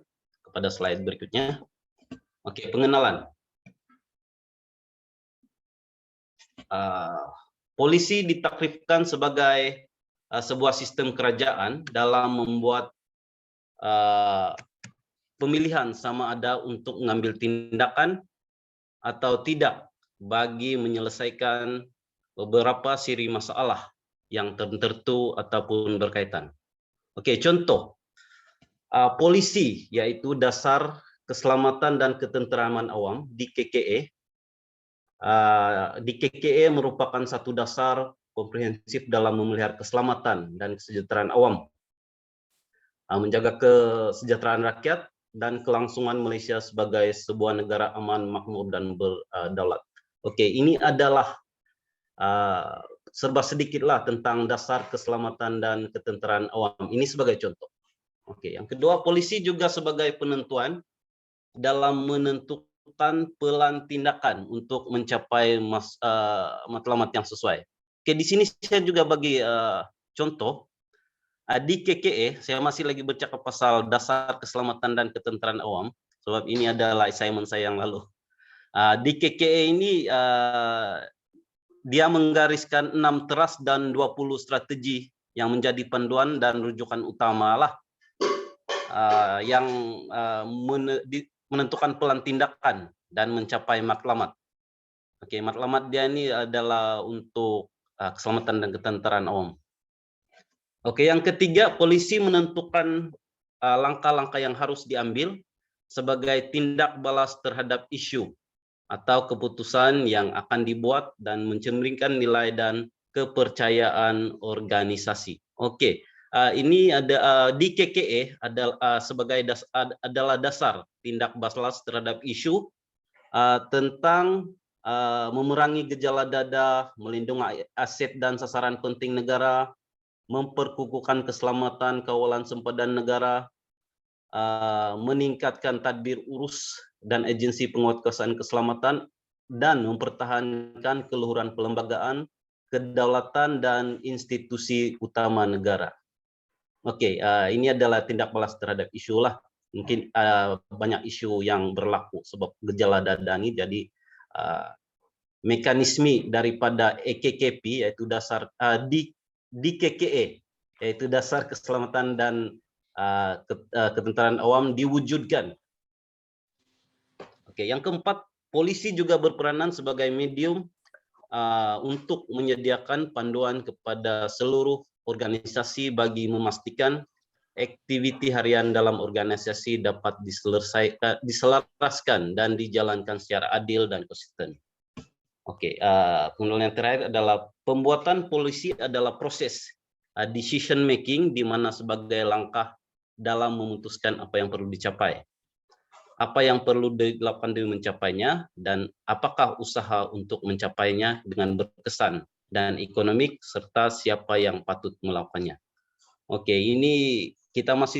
pada slide berikutnya. Oke, pengenalan. Polisi ditakrifkan sebagai sebuah sistem kerajaan dalam membuat pemilihan sama ada untuk mengambil tindakan atau tidak bagi menyelesaikan beberapa siri masalah yang tertentu ataupun berkaitan. Oke, contoh. Polisi, yaitu Dasar Keselamatan dan Ketenteraman Awam, DKKA. DKKA merupakan satu dasar komprehensif dalam memelihara keselamatan dan kesejahteraan awam, menjaga kesejahteraan rakyat dan kelangsungan Malaysia sebagai sebuah negara aman, makmur, dan berdaulat. Oke, ini adalah serba sedikitlah tentang Dasar Keselamatan dan Ketenteraan Awam. Ini sebagai contoh. Oke, yang kedua, polisi juga sebagai penentuan dalam menentukan pelan tindakan untuk mencapai matlamat yang sesuai. Oke, di sini saya juga bagi contoh. Di KKE, saya masih lagi bercakap pasal Dasar Keselamatan dan Ketenteraan Awam, sebab ini adalah assignment saya yang lalu. Di KKE ini dia menggariskan 6 teras dan 20 strategi yang menjadi panduan dan rujukan utama lah yang menentukan pelan tindakan dan mencapai matlamat. Oke, matlamat dia ini adalah untuk keselamatan dan ketenteraan awam. Oke, yang ketiga, polisi menentukan langkah-langkah yang harus diambil sebagai tindak balas terhadap isu atau keputusan yang akan dibuat dan mencerminkan nilai dan kepercayaan organisasi. Oke. Ini ada di KKE adalah dasar tindak balas terhadap isu tentang memerangi gejala dada, melindungi aset dan sasaran penting negara, memperkukuhkan keselamatan kawalan sempadan negara, meningkatkan tadbir urus dan agensi penguatkuasaan keselamatan, dan mempertahankan keluhuran pelembagaan, kedaulatan, dan institusi utama negara. Oke, ini adalah tindak balas terhadap isu lah. Mungkin banyak isu yang berlaku sebab gejala dada ini, jadi mekanisme daripada EKKP, yaitu dasar DKKE, yaitu Dasar Keselamatan dan Ketenteraan Awam, diwujudkan. Oke, yang keempat, polisi juga berperanan sebagai medium untuk menyediakan panduan kepada seluruh organisasi bagi memastikan aktiviti harian dalam organisasi dapat diselaraskan dan dijalankan secara adil dan konsisten. Oke, kemudian yang terakhir adalah pembuatan polisi adalah proses decision making, di mana sebagai langkah dalam memutuskan apa yang perlu dicapai, apa yang perlu dilakukan demi mencapainya, dan apakah usaha untuk mencapainya dengan berkesan dan ekonomik, serta siapa yang patut melakukannya. Oke, ini kita masih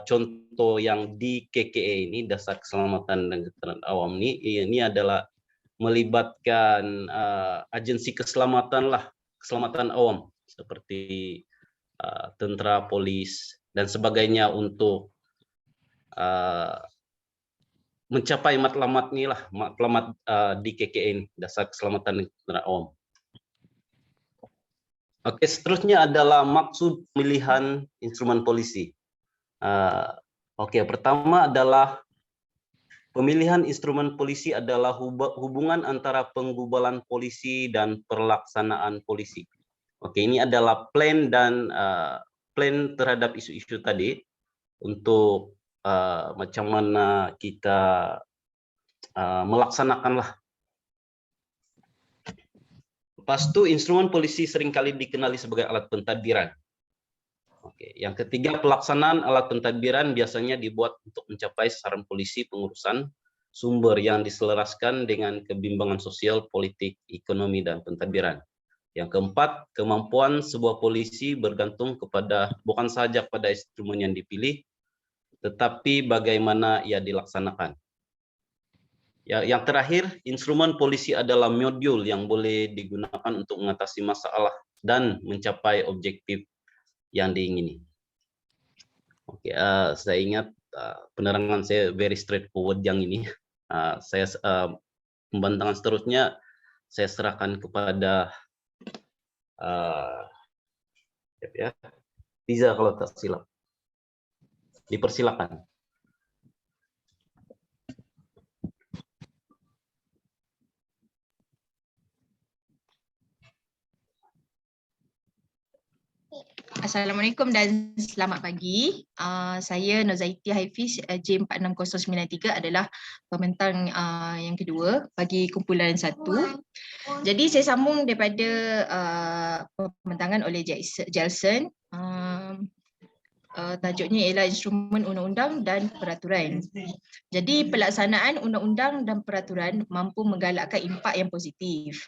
contoh yang di KKA ini, Dasar Keselamatan dan Ketertiban Awam ini adalah melibatkan agensi keselamatan keselamatan awam seperti tentara, polis dan sebagainya untuk mencapai matlamat di KKN, Dasar Keselamatan dan Ketertiban Awam. Oke, seterusnya adalah maksud pemilihan instrumen polisi. Oke, pertama adalah pemilihan instrumen polisi adalah hubungan antara penggubalan polisi dan pelaksanaan polisi. Oke, ini adalah plan terhadap isu-isu tadi untuk macam mana kita melaksanakanlah. Lepas itu, instrumen polisi seringkali dikenali sebagai alat pentadbiran. Oke, yang ketiga, pelaksanaan alat pentadbiran biasanya dibuat untuk mencapai sasaran polisi pengurusan sumber yang diselaraskan dengan kebimbangan sosial, politik, ekonomi, dan pentadbiran. Yang keempat, kemampuan sebuah polisi bergantung bukan saja pada instrumen yang dipilih, tetapi bagaimana ia dilaksanakan. Yang terakhir, instrumen polisi adalah modul yang boleh digunakan untuk mengatasi masalah dan mencapai objektif yang diingini. Oke, saya ingat penerangan saya very straightforward yang ini. Pembantangan seterusnya saya serahkan kepada Riza kalau tak silap. Dipersilakan. Assalamualaikum dan selamat pagi. Saya Nozaiti Haifiz, J46093 adalah pembentang yang kedua bagi kumpulan 1. Jadi saya sambung daripada pembentangan oleh Jelson. Tajuknya ialah instrumen undang-undang dan peraturan. Jadi pelaksanaan undang-undang dan peraturan mampu menggalakkan impak yang positif.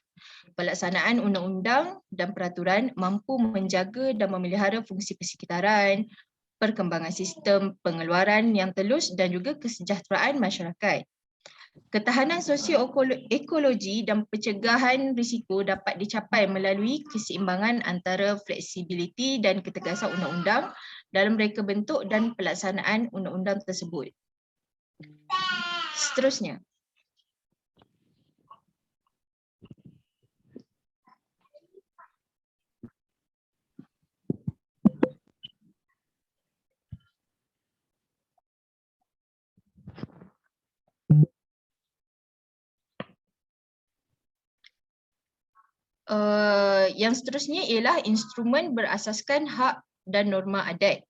Pelaksanaan undang-undang dan peraturan mampu menjaga dan memelihara fungsi persekitaran, perkembangan sistem pengeluaran yang telus dan juga kesejahteraan masyarakat. Ketahanan sosio-ekologi dan pencegahan risiko dapat dicapai melalui keseimbangan antara fleksibiliti dan ketegasan undang-undang dalam reka bentuk dan pelaksanaan undang-undang tersebut. Seterusnya. Yang seterusnya ialah instrumen berasaskan hak dan norma adat.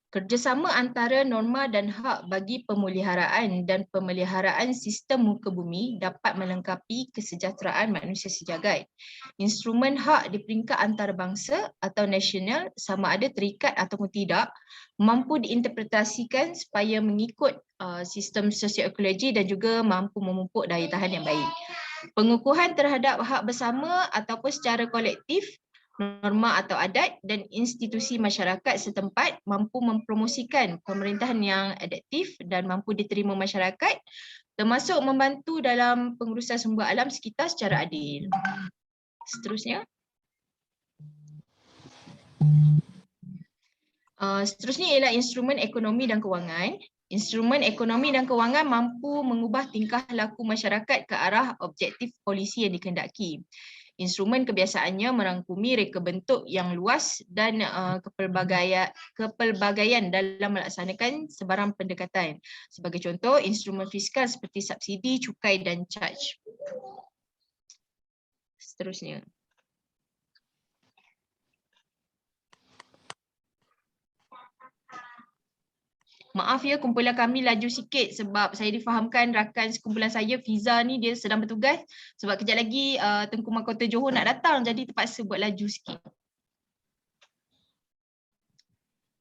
Kerjasama antara norma dan hak bagi pemeliharaan dan pemeliharaan sistem muka bumi dapat melengkapi kesejahteraan manusia sejagat. Instrumen hak di peringkat antarabangsa atau nasional, sama ada terikat ataupun tidak, mampu diinterpretasikan supaya mengikut sistem sosioekologi dan juga mampu memupuk daya tahan yang baik. Pengukuhan terhadap hak bersama ataupun secara kolektif, norma atau adat dan institusi masyarakat setempat mampu mempromosikan pemerintahan yang adaptif dan mampu diterima masyarakat, termasuk membantu dalam pengurusan sumber alam sekitar secara adil. Seterusnya. Seterusnya ialah instrumen ekonomi dan kewangan. Instrumen ekonomi dan kewangan mampu mengubah tingkah laku masyarakat ke arah objektif polisi yang dikehendaki. Instrumen kebiasaannya merangkumi reka bentuk yang luas dan kepelbagaian dalam melaksanakan sebarang pendekatan. Sebagai contoh, instrumen fiskal seperti subsidi, cukai dan caj. Seterusnya. Maaf ya, kumpulan kami laju sikit sebab saya difahamkan rakan sekumpulan saya, Fiza ni dia sedang bertugas sebab kejap lagi Tengku Mahkota Johor nak datang, jadi terpaksa buat laju sikit.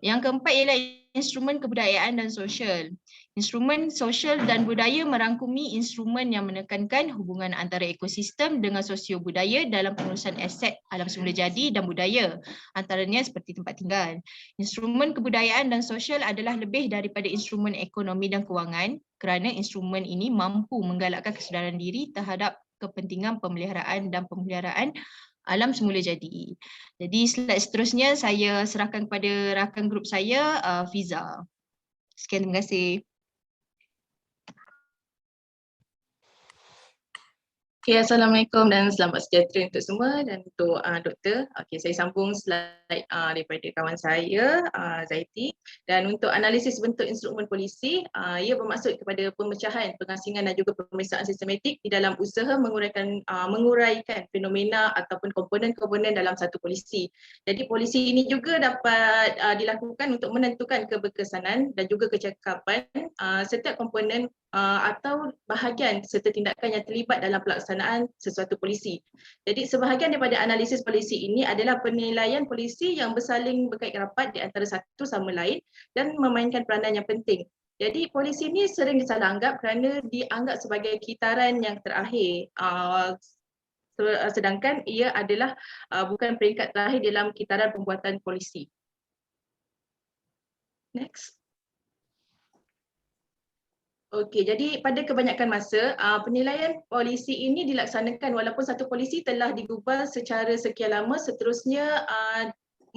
Yang keempat ialah instrumen kebudayaan dan sosial. Instrumen sosial dan budaya merangkumi instrumen yang menekankan hubungan antara ekosistem dengan sosio-budaya dalam pengurusan aset alam semula jadi dan budaya, antaranya seperti tempat tinggal. Instrumen kebudayaan dan sosial adalah lebih daripada instrumen ekonomi dan kewangan kerana instrumen ini mampu menggalakkan kesedaran diri terhadap kepentingan pemeliharaan dan pemeliharaan alam semula jadi. Jadi slide seterusnya saya serahkan kepada rakan grup saya, Fiza. Sekian, terima kasih. Okay, Assalamualaikum dan selamat sejahtera untuk semua dan untuk doktor. Okay, saya sambung slide daripada kawan saya, Zaiti. Dan untuk analisis bentuk instrumen polisi, ia bermaksud kepada pemecahan, pengasingan dan juga pemeriksaan sistematik di dalam usaha menguraikan fenomena ataupun komponen-komponen dalam satu polisi. Jadi polisi ini juga dapat dilakukan untuk menentukan keberkesanan dan juga kecakapan setiap komponen atau bahagian serta tindakan yang terlibat dalam pelaksanaan sesuatu polisi. Jadi sebahagian daripada analisis polisi ini adalah penilaian polisi yang bersaling berkait rapat di antara satu sama lain dan memainkan peranan yang penting. Jadi polisi ini sering disalah anggap kerana dianggap sebagai kitaran yang terakhir. Sedangkan ia adalah bukan peringkat terakhir dalam kitaran pembuatan polisi. Next. Okey, jadi pada kebanyakan masa penilaian polisi ini dilaksanakan walaupun satu polisi telah digubal secara sekian lama, seterusnya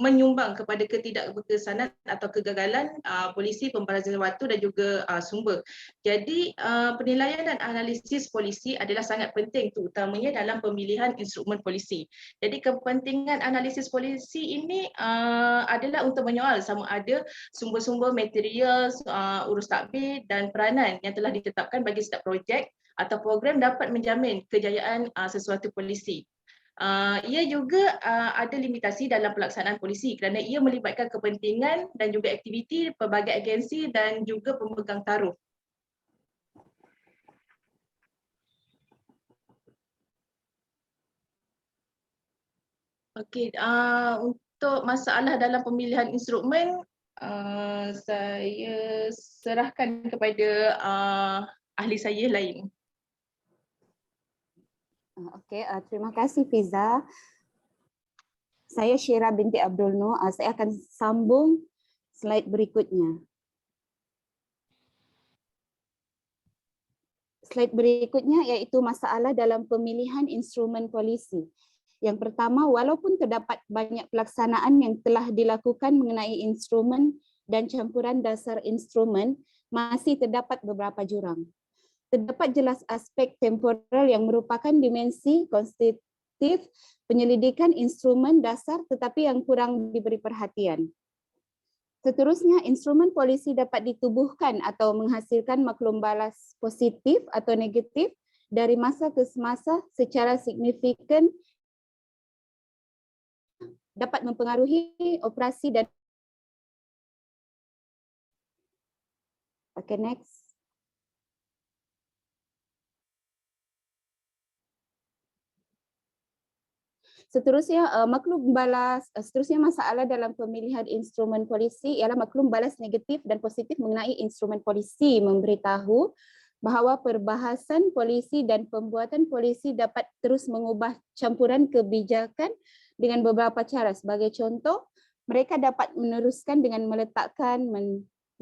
menyumbang kepada ketidakberkesanan atau kegagalan polisi, pembalasan waktu dan juga sumber. Jadi penilaian dan analisis polisi adalah sangat penting terutamanya dalam pemilihan instrumen polisi. Jadi kepentingan analisis polisi ini adalah untuk menyoal sama ada sumber-sumber material, urus takbir dan peranan yang telah ditetapkan bagi setiap projek atau program dapat menjamin kejayaan sesuatu polisi. Ia juga ada limitasi dalam pelaksanaan polisi kerana ia melibatkan kepentingan dan juga aktiviti pelbagai agensi dan juga pemegang taruh. Okey, untuk masalah dalam pemilihan instrumen, saya serahkan kepada ahli saya lain. Okey, terima kasih Fiza. Saya Syira binti Abdul Noor. Saya akan sambung slide berikutnya. Slide berikutnya iaitu masalah dalam pemilihan instrumen polisi. Yang pertama, walaupun terdapat banyak pelaksanaan yang telah dilakukan mengenai instrumen dan campuran dasar instrumen, masih terdapat beberapa jurang. Terdapat jelas aspek temporal yang merupakan dimensi konstitutif penyelidikan instrumen dasar tetapi yang kurang diberi perhatian. Seterusnya, instrumen polisi dapat ditubuhkan atau menghasilkan maklum balas positif atau negatif dari masa ke semasa secara signifikan dapat mempengaruhi operasi dan next. Seterusnya, seterusnya masalah dalam pemilihan instrumen polisi ialah maklum balas negatif dan positif mengenai instrumen polisi memberitahu bahawa perbahasan polisi dan pembuatan polisi dapat terus mengubah campuran kebijakan dengan beberapa cara. Sebagai contoh, mereka dapat meneruskan dengan meletakkan,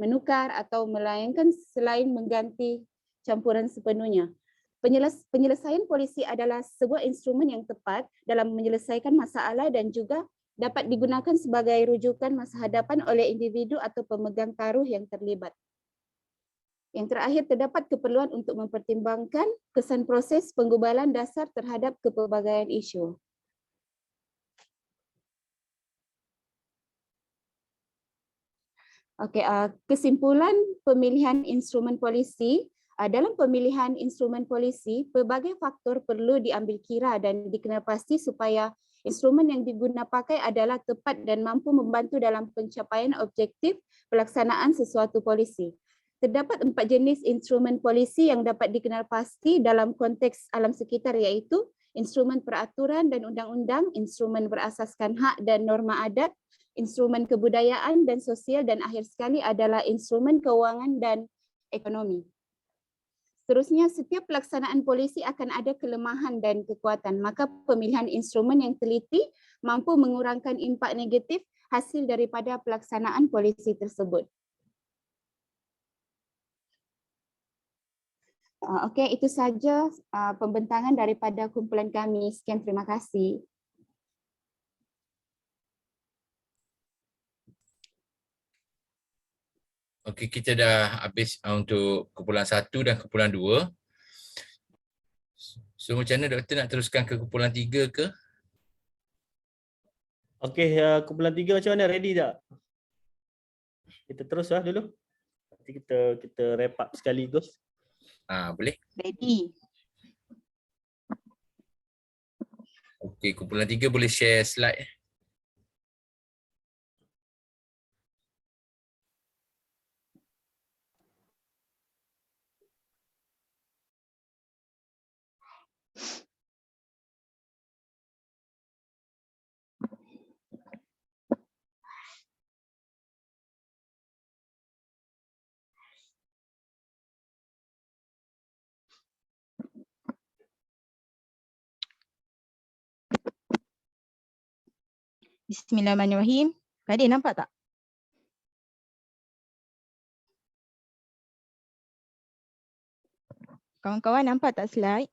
menukar atau melayangkan selain mengganti campuran sepenuhnya. Penyelesaian polisi adalah sebuah instrumen yang tepat dalam menyelesaikan masalah dan juga dapat digunakan sebagai rujukan masa hadapan oleh individu atau pemegang taruh yang terlibat. Yang terakhir, terdapat keperluan untuk mempertimbangkan kesan proses penggubalan dasar terhadap kepelbagaian isu. Okey, kesimpulan pemilihan instrumen polisi. Dalam pemilihan instrumen polisi, pelbagai faktor perlu diambil kira dan dikenal pasti supaya Instrumen yang diguna pakai adalah tepat dan mampu membantu dalam pencapaian objektif pelaksanaan sesuatu polisi. Terdapat 4 jenis instrumen polisi yang dapat dikenal pasti dalam konteks alam sekitar, iaitu instrumen peraturan dan undang-undang, instrumen berasaskan hak dan norma adat, instrumen kebudayaan dan sosial, dan akhir sekali adalah instrumen keuangan dan ekonomi. Seterusnya, setiap pelaksanaan polisi akan ada kelemahan dan kekuatan, maka pemilihan instrumen yang teliti mampu mengurangkan impak negatif hasil daripada pelaksanaan polisi tersebut. Okey, itu saja pembentangan daripada kumpulan kami. Sekian, terima kasih. Okey, kita dah habis untuk kumpulan 1 dan kumpulan 2. So macam mana doktor nak teruskan ke kumpulan 3 ke? Okey, kumpulan 3 macam mana? Ready tak? Kita teruslah dulu. Nanti kita wrap up sekaligus. Boleh? Ready. Okey, kumpulan 3 boleh share slide. Bismillahirrahmanirrahim. Kadir nampak tak? Kawan-kawan nampak tak slide?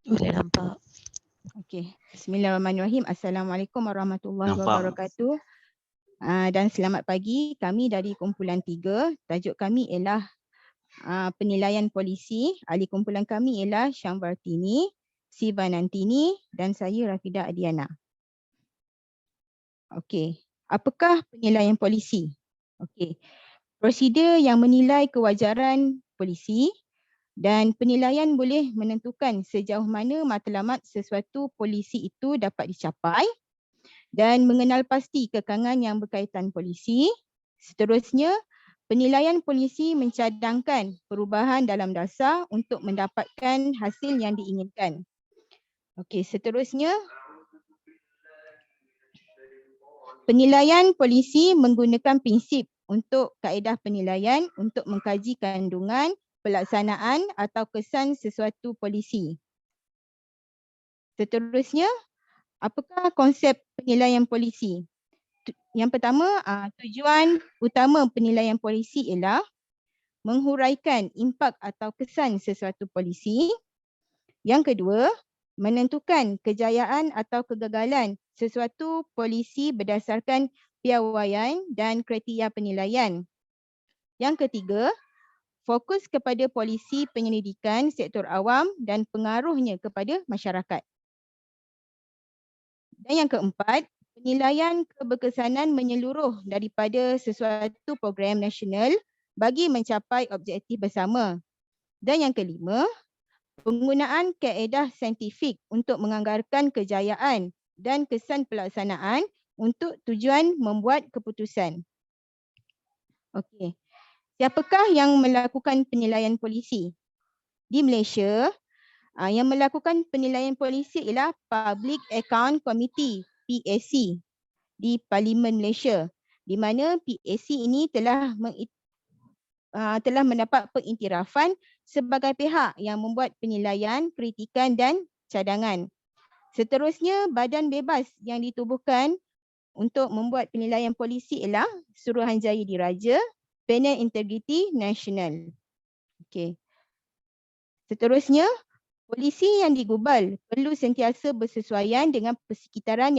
Boleh nampak. Okey. Bismillahirrahmanirrahim. Assalamualaikum warahmatullahi Nampak. wabarakatuh. Dan selamat pagi. Kami dari kumpulan 3. Tajuk kami ialah penilaian polisi. Ahli kumpulan kami ialah Syambartini, Siva Nantini dan saya Rafidah Adiana. Okey, apakah penilaian polisi? Okey, prosedur yang menilai kewajaran polisi, dan penilaian boleh menentukan sejauh mana matlamat sesuatu polisi itu dapat dicapai dan mengenal pasti kekangan yang berkaitan polisi. Seterusnya, penilaian polisi mencadangkan perubahan dalam dasar untuk mendapatkan hasil yang diinginkan. Okey, seterusnya, penilaian polisi menggunakan prinsip untuk kaedah penilaian untuk mengkaji kandungan, pelaksanaan atau kesan sesuatu polisi. Seterusnya, apakah konsep penilaian polisi? Yang pertama, tujuan utama penilaian polisi ialah menghuraikan impak atau kesan sesuatu polisi. Yang kedua, menentukan kejayaan atau kegagalan sesuatu polisi berdasarkan piawaian dan kriteria penilaian. Yang ketiga, fokus kepada polisi penyelidikan sektor awam dan pengaruhnya kepada masyarakat. Dan yang keempat, penilaian keberkesanan menyeluruh daripada sesuatu program nasional bagi mencapai objektif bersama. Dan yang kelima, penggunaan kaedah saintifik untuk menganggarkan kejayaan dan kesan pelaksanaan untuk tujuan membuat keputusan. Okey. Siapakah yang melakukan penilaian polisi? Di Malaysia, yang melakukan penilaian polisi ialah Public Account Committee, PAC, di Parlimen Malaysia, di mana PAC ini telah mendapat pengiktirafan sebagai pihak yang membuat penilaian, kritikan dan cadangan. Seterusnya, badan bebas yang ditubuhkan untuk membuat penilaian polisi ialah Suruhanjaya Diraja, Panel Integriti Nasional. Okey. Seterusnya, polisi yang digubal perlu sentiasa bersesuaian dengan persekitaran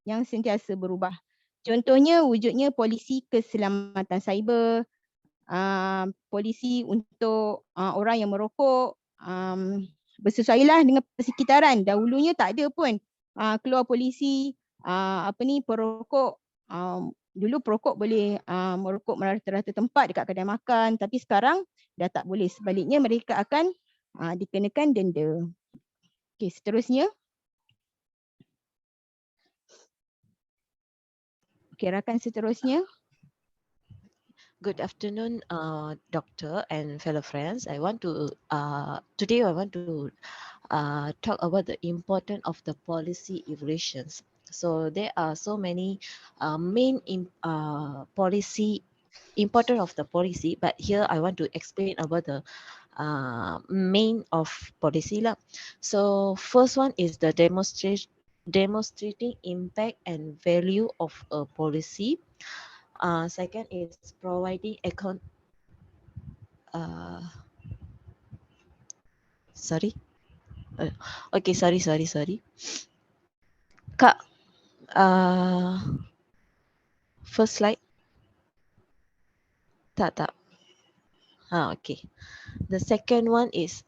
yang sentiasa berubah. Contohnya, wujudnya polisi keselamatan cyber, polisi untuk orang yang merokok, bersesuailah dengan persekitaran. Dahulunya tak ada pun keluar polisi perokok. Dulu perokok boleh merokok merata-rata tempat dekat kedai makan, tapi sekarang dah tak boleh. Sebaliknya mereka akan dikenakan denda. Okey, seterusnya. Okey, rakan seterusnya. Good afternoon, Doctor and fellow friends. Today I want to talk about the importance of the policy evolutions. So there are so many policy importance of the policy, but here I want to explain about the main of policy lah. So first one is the demonstrating impact and value of a policy. Second is providing sorry. Okay, sorry. Kak, first slide. Tak. Okay. The second one is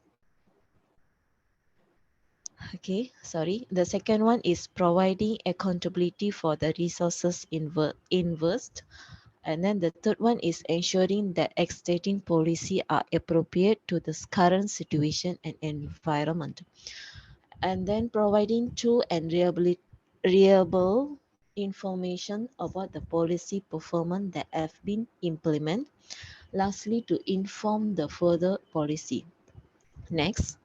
The second one is providing accountability for the resources invested. And then the third one is ensuring that existing policy are appropriate to the current situation and environment. And then providing true and reliable information about the policy performance that have been implemented. Lastly, to inform the further policy. Next.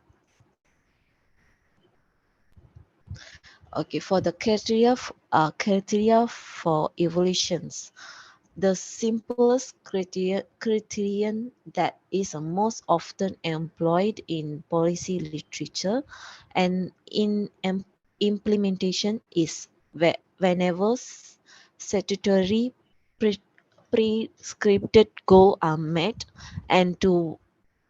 Okay, for the criteria for evaluations, the simplest criterion that is most often employed in policy literature and in implementation is whenever statutory prescribed goals are met, and to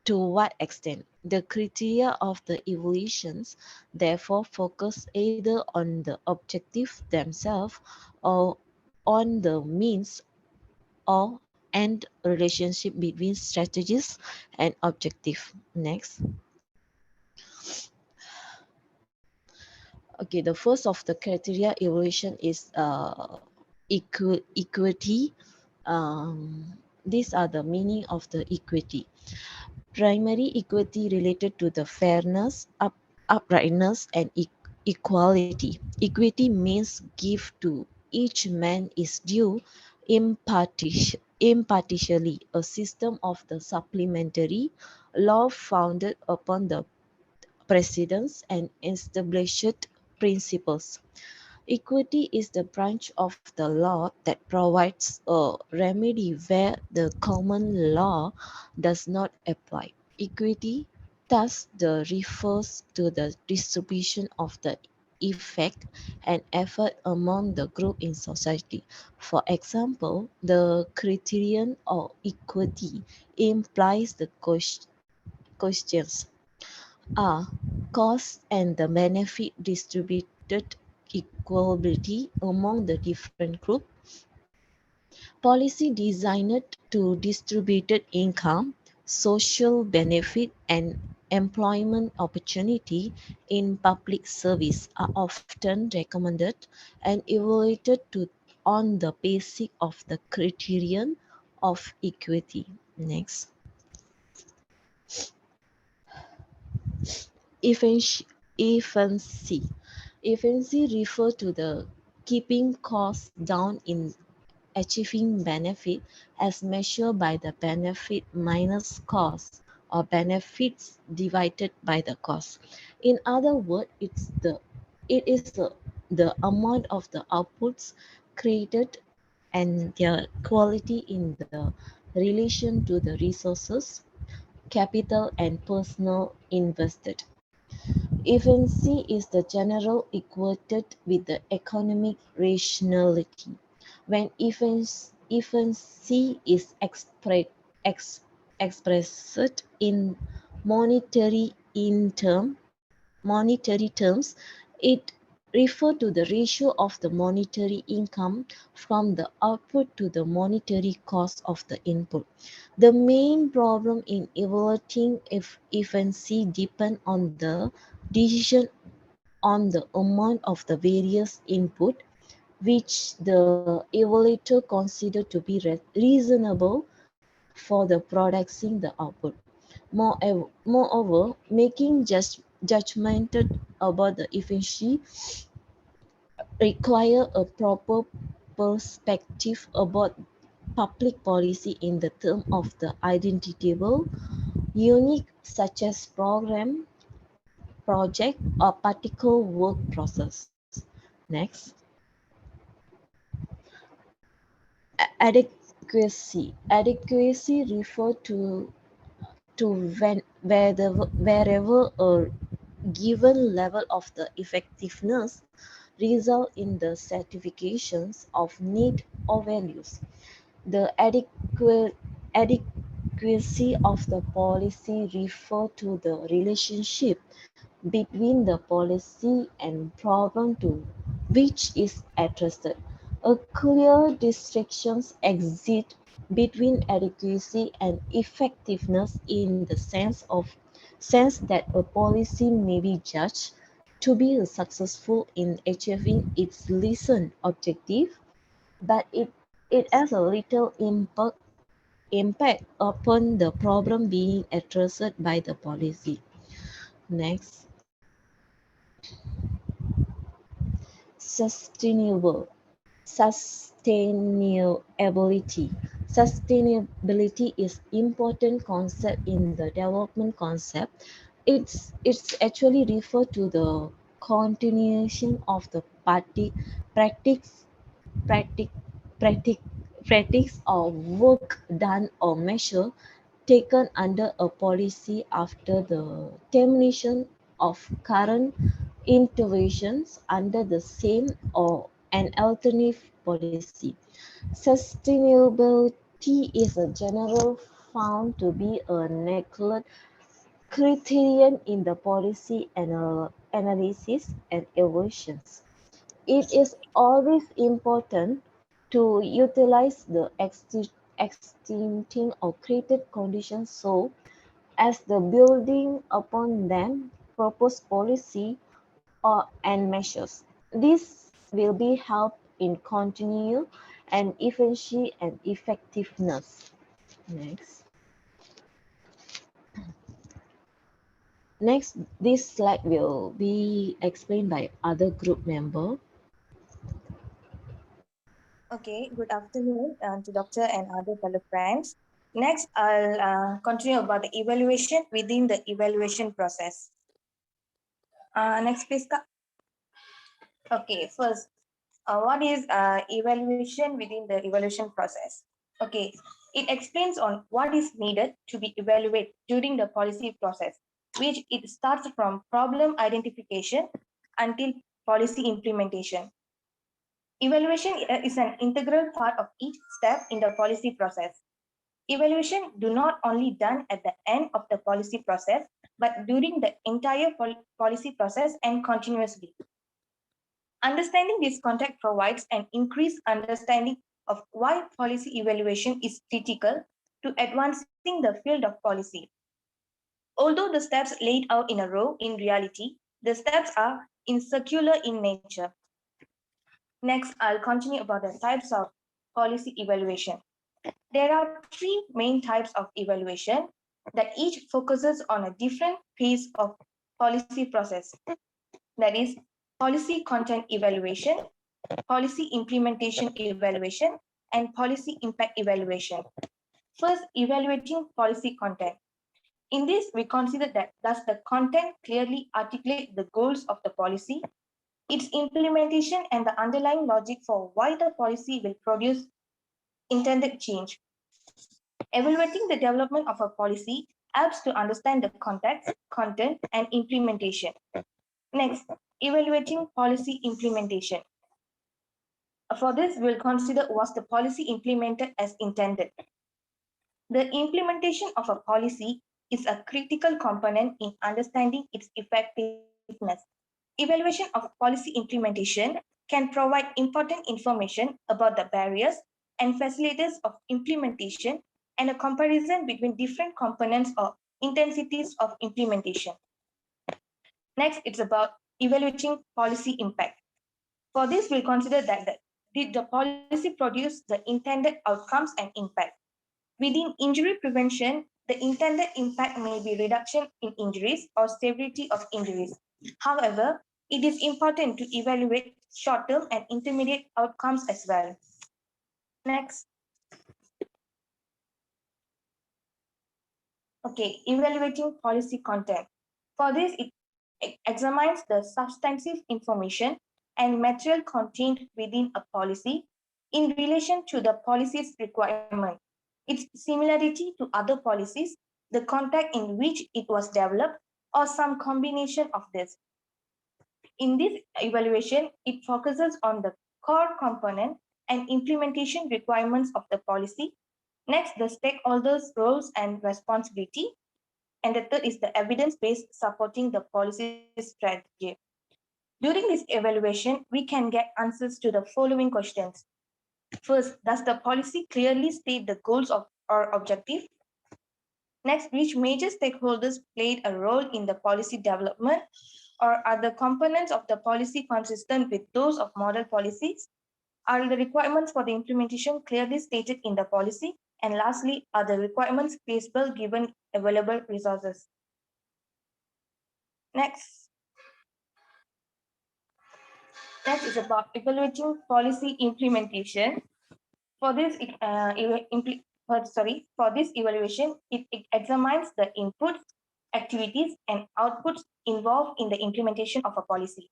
what extent. The criteria of the evaluations therefore focus either on the objective themselves or on the means or and relationship between strategies and objective. Next. Okay, the first of the criteria evaluation is equity. These are the meaning of the equity. Primary equity related to the fairness, uprightness, and equality. Equity means give to each man is due impartially, a system of the supplementary law founded upon the precedents and established principles. Equity is the branch of the law that provides a remedy where the common law does not apply. Equity thus refers to the distribution of the effect and effort among the group in society. For example, the criterion of equity implies the questions are cost and the benefit distributed equality among the different groups. Policy designed to distribute income, social benefit, and employment opportunity in public service are often recommended and evaluated on the basis of the criterion of equity. Next. Efficiency. Efficiency refers to the keeping costs down in achieving benefit as measured by the benefit minus cost or benefits divided by the cost. In other words, it is the amount of the outputs created and their quality in the relation to the resources, capital, and personnel invested. Efficiency is the general equated with the economic rationality. When efficiency is expressed in monetary terms, it refers to the ratio of the monetary income from the output to the monetary cost of the input. The main problem in evaluating efficiency depends on the decision on the amount of the various input which the evaluator consider to be reasonable for the producing the output. Moreover, making judgment about the efficiency require a proper perspective about public policy in the term of the identifiable, unique such as program, project, or particular work process. Next. Adequacy. Adequacy refer to wherever a given level of the effectiveness result in the certifications of need or values. The adequacy of the policy refer to the relationship between the policy and problem to which is addressed. A clear distinctions exist between adequacy and effectiveness in the sense that a policy may be judged to be successful in achieving its listened objective, but it has a little impact upon the problem being addressed by the policy. Next. Sustainability. Sustainability is important concept in the development concept. It's actually refer to the continuation of the practice practice or work done or measure taken under a policy after the termination of current interventions under the same or an alternative policy. Sustainability is a general found to be a neglect criterion in the policy analysis and evaluations. It is always important to utilize the existing or created conditions so as the building upon them proposed policy and measures. This will be help in continue and efficiency and effectiveness. Next. Next, this slide will be explained by other group member. Okay, good afternoon to Doctor and other fellow friends. Next, I'll continue about the evaluation within the evaluation process. Next, please. Okay, first, what is evaluation within the evaluation process? Okay, it explains on what is needed to be evaluated during the policy process, which it starts from problem identification until policy implementation. Evaluation is an integral part of each step in the policy process. Evaluation do not only done at the end of the policy process, but during the entire policy process and continuously. Understanding this context provides an increased understanding of why policy evaluation is critical to advancing the field of policy. Although the steps laid out in a row, in reality, the steps are circular in nature. Next, I'll continue about the types of policy evaluation. There are three main types of evaluation that each focuses on a different phase of policy process. That is policy content evaluation, policy implementation evaluation, and policy impact evaluation. First, evaluating policy content. In this, we consider that does the content clearly articulate the goals of the policy, its implementation, and the underlying logic for why the policy will produce intended change. Evaluating the development of a policy helps to understand the context, content, and implementation. Next, evaluating policy implementation. For this, we'll consider was the policy implemented as intended. The implementation of a policy is a critical component in understanding its effectiveness. Evaluation of policy implementation can provide important information about the barriers and facilitators of implementation and a comparison between different components or intensities of implementation. Next, it's about evaluating policy impact. For this, we'll consider that did the policy produce the intended outcomes and impact. Within injury prevention, the intended impact may be reduction in injuries or severity of injuries. However, it is important to evaluate short-term and intermediate outcomes as well. Next. Okay, evaluating policy content. For this, it examines the substantive information and material contained within a policy in relation to the policy's requirement, its similarity to other policies, the context in which it was developed, or some combination of this. In this evaluation, it focuses on the core component and implementation requirements of the policy. Next, the stakeholders' roles and responsibility. And the third is the evidence base supporting the policy strategy. During this evaluation, we can get answers to the following questions. First, does the policy clearly state the goals of or objective? Next, which major stakeholders played a role in the policy development, or are the components of the policy consistent with those of model policies? Are the requirements for the implementation clearly stated in the policy? And lastly, are the requirements feasible given available resources? Next is about evaluating policy implementation. For this, for this evaluation, it examines the inputs, activities, and outputs involved in the implementation of a policy.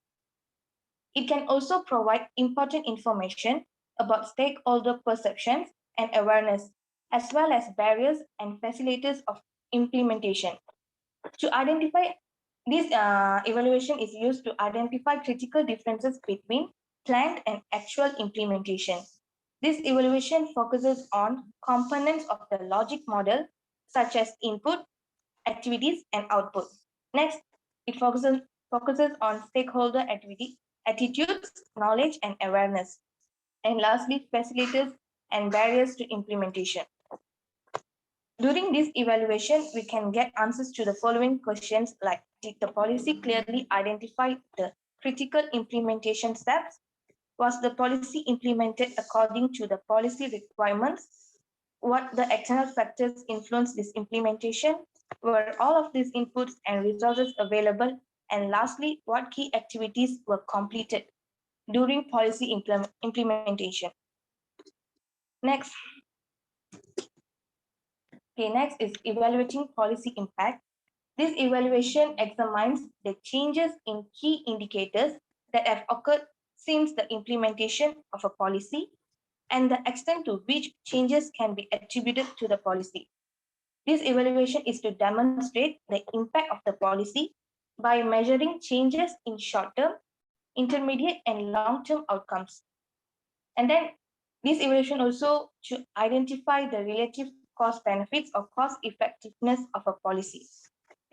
It can also provide important information about stakeholder perceptions and awareness, as well as barriers and facilitators of implementation. To identify, this evaluation is used to identify critical differences between planned and actual implementation. This evaluation focuses on components of the logic model, such as input, activities, and output. Next, it focuses on stakeholder attitudes, knowledge, and awareness. And lastly, facilitators and barriers to implementation. During this evaluation, we can get answers to the following questions like, did the policy clearly identify the critical implementation steps? Was the policy implemented according to the policy requirements? What the external factors influence this implementation? Were all of these inputs and resources available? And lastly, what key activities were completed during policy implementation? Next. Okay, next is evaluating policy impact. This evaluation examines the changes in key indicators that have occurred since the implementation of a policy and the extent to which changes can be attributed to the policy. This evaluation is to demonstrate the impact of the policy by measuring changes in short-term, intermediate, and long-term outcomes. And then this evaluation also to identify the relative cost benefits or cost effectiveness of a policy.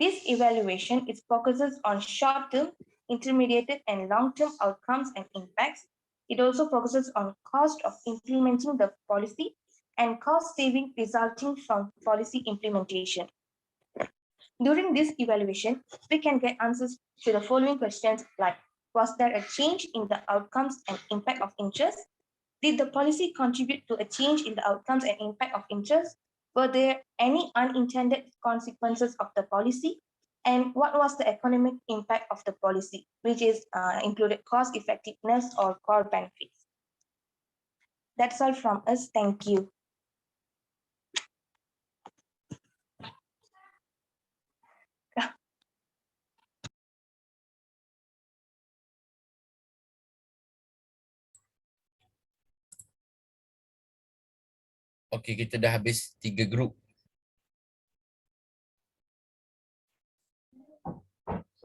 This evaluation focuses on short-term, intermediate, and long-term outcomes and impacts. It also focuses on cost of implementing the policy and cost saving resulting from policy implementation. During this evaluation, we can get answers to the following questions like, was there a change in the outcomes and impact of interest? Did the policy contribute to a change in the outcomes and impact of interest? Were there any unintended consequences of the policy? And what was the economic impact of the policy, which is included cost effectiveness or core benefits? That's all from us. Thank you. Okey, kita dah habis 3 grup.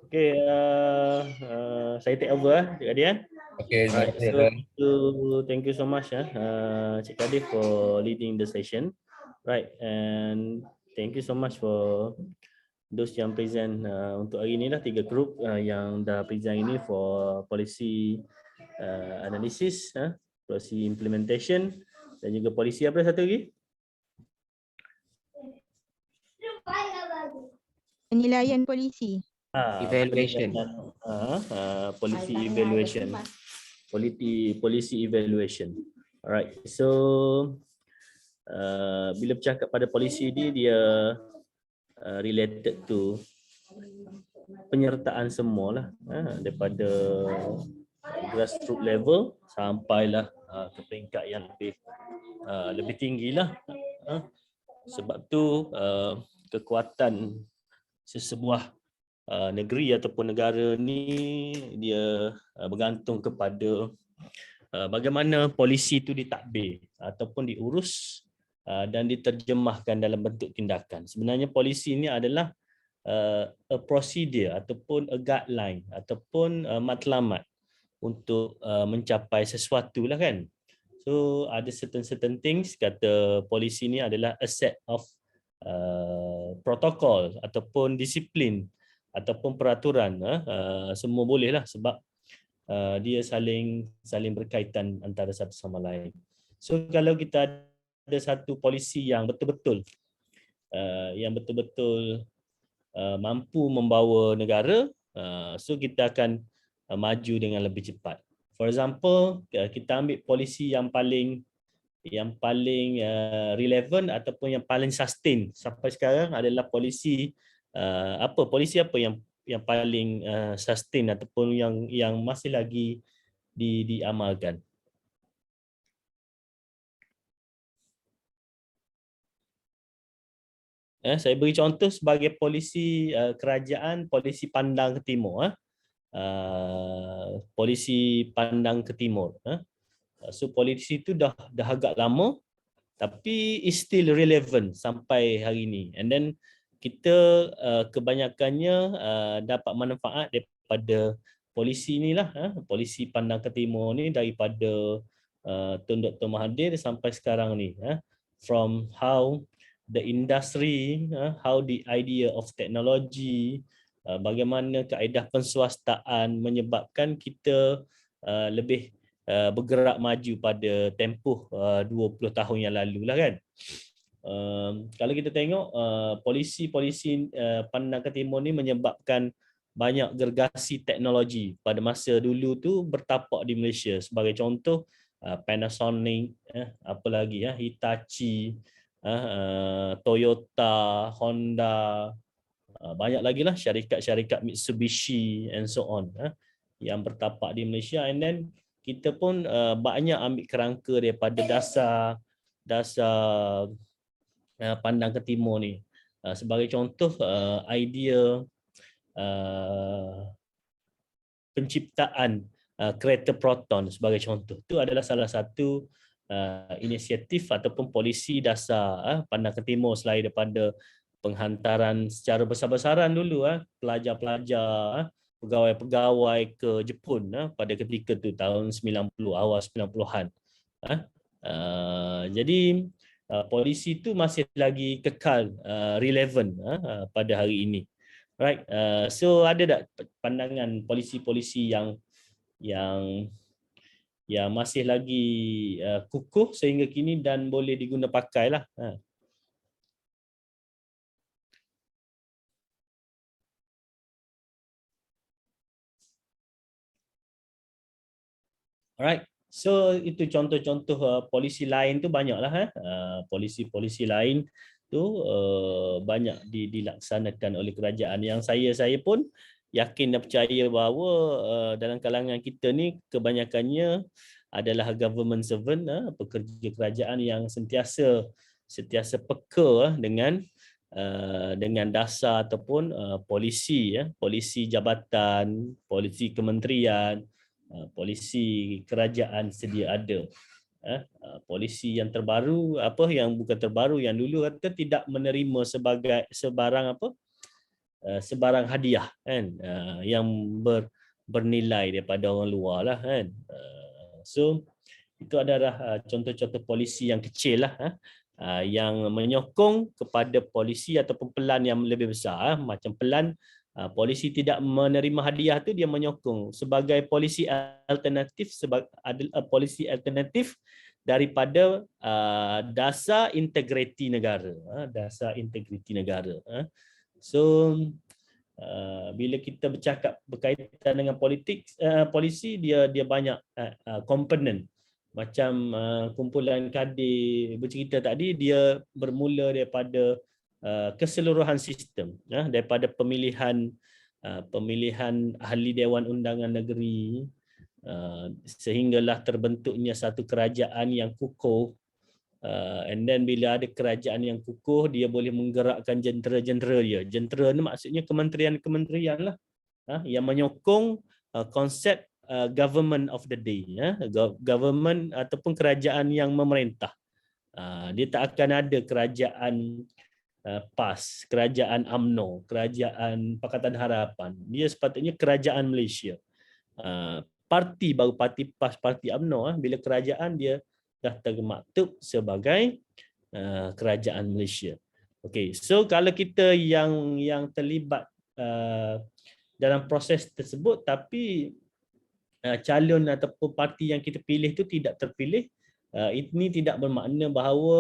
Okay, saya take over Cik Kadir. Okay, right, thank you so much Cik Kadir for leading the session. Right, and thank you so much for those yang present untuk hari ni lah, 3 group yang dah present ini for policy analysis, policy implementation dan juga polisi apa satu lagi? Penilaian polisi. Evaluation. Policy evaluation. Policy evaluation. Alright, so bila bercakap pada polisi ni, dia related to penyertaan semualah, daripada grassroots level sampailah ke peringkat yang lebih tinggilah. Sebab tu kekuatan sesebuah negeri ataupun negara ni dia bergantung kepada bagaimana polisi itu ditadbir ataupun diurus dan diterjemahkan dalam bentuk tindakan. Sebenarnya polisi ini adalah a procedure ataupun a guideline ataupun matlamat untuk mencapai sesuatu lah kan. So ada certain things, kata polisi ni adalah a set of protokol ataupun disiplin ataupun peraturan, semua boleh lah sebab dia saling berkaitan antara satu sama lain. So kalau kita ada satu polisi yang betul-betul mampu membawa negara, so kita akan maju dengan lebih cepat. For example, kita ambil polisi yang paling relevant ataupun yang paling sustain sampai sekarang adalah polisi apa yang paling sustain ataupun yang masih lagi diamalkan. Saya beri contoh sebagai polisi kerajaan, polisi pandang ke timur. Polisi pandang ke timur. So polisi itu dah agak lama tapi is still relevant sampai hari ini. And then kita kebanyakannya dapat manfaat daripada polisi inilah, polisi pandang ke timur ni daripada Tun Dr. Mahathir sampai sekarang ni. From how the industry, how the idea of technology, bagaimana kaedah penswastaan menyebabkan kita lebih bergerak maju pada tempoh 20 tahun yang lalu lah kan. Kalau kita tengok polisi-polisi pandang ke timur ni menyebabkan banyak gergasi teknologi pada masa dulu tu bertapak di Malaysia. Sebagai contoh Panasonic, apa lagi Hitachi, Toyota, Honda, banyak lagi lah syarikat-syarikat Mitsubishi and so on yang bertapak di Malaysia. And then kita pun banyak ambil kerangka daripada dasar pandang ke timur ni. Sebagai contoh idea penciptaan kereta proton sebagai contoh, itu adalah salah satu inisiatif ataupun polisi dasar pandang ke timur selain daripada penghantaran secara besar-besaran dulu pelajar-pelajar, pegawai-pegawai ke Jepun pada ketika tu tahun 90, awal 90-an. Jadi polisi tu masih lagi kekal relevan pada hari ini. Right. So ada tak pandangan polisi-polisi yang masih lagi kukuh sehingga kini dan boleh diguna pakailah. Alright. So itu contoh-contoh polisi lain tu banyaklah. Polisi-polisi lain tu banyak dilaksanakan oleh kerajaan yang saya pun yakin dan percaya bahawa dalam kalangan kita ni kebanyakannya adalah government servant, pekerja kerajaan yang sentiasa peka dengan dasar ataupun polisi jabatan, polisi kementerian, polisi kerajaan sedia ada. Polisi yang terbaru, yang bukan terbaru, yang dulu kata tidak menerima sebarang hadiah kan, yang bernilai daripada orang luar lah kan. So itu adalah contoh-contoh polisi yang kecil lah, yang menyokong kepada polisi ataupun pelan yang lebih besar. Macam pelan polisi tidak menerima hadiah tu, dia menyokong sebagai polisi alternatif, polisi alternatif daripada dasar integriti negara, So bila kita berkaitan dengan politik, polisi dia banyak komponen. Macam kumpulan Kadir bercerita tadi, dia bermula daripada keseluruhan sistem, daripada pemilihan pemilihan ahli Dewan Undangan Negeri, sehinggalah terbentuknya satu kerajaan yang kukuh. And then bila ada kerajaan yang kukuh, dia boleh menggerakkan jentera-jentera dia. Jentera ni maksudnya kementerian-kementerian lah, yang menyokong konsep government of the day, government ataupun kerajaan yang memerintah. Dia tak akan ada kerajaan PAS, kerajaan UMNO, kerajaan Pakatan Harapan. Dia sepatutnya kerajaan Malaysia. Parti baru parti PAS, parti UMNO, bila kerajaan dia dah termaktub sebagai kerajaan Malaysia. Okey, so kalau kita yang terlibat dalam proses tersebut tapi calon ataupun parti yang kita pilih itu tidak terpilih, ini tidak bermakna bahawa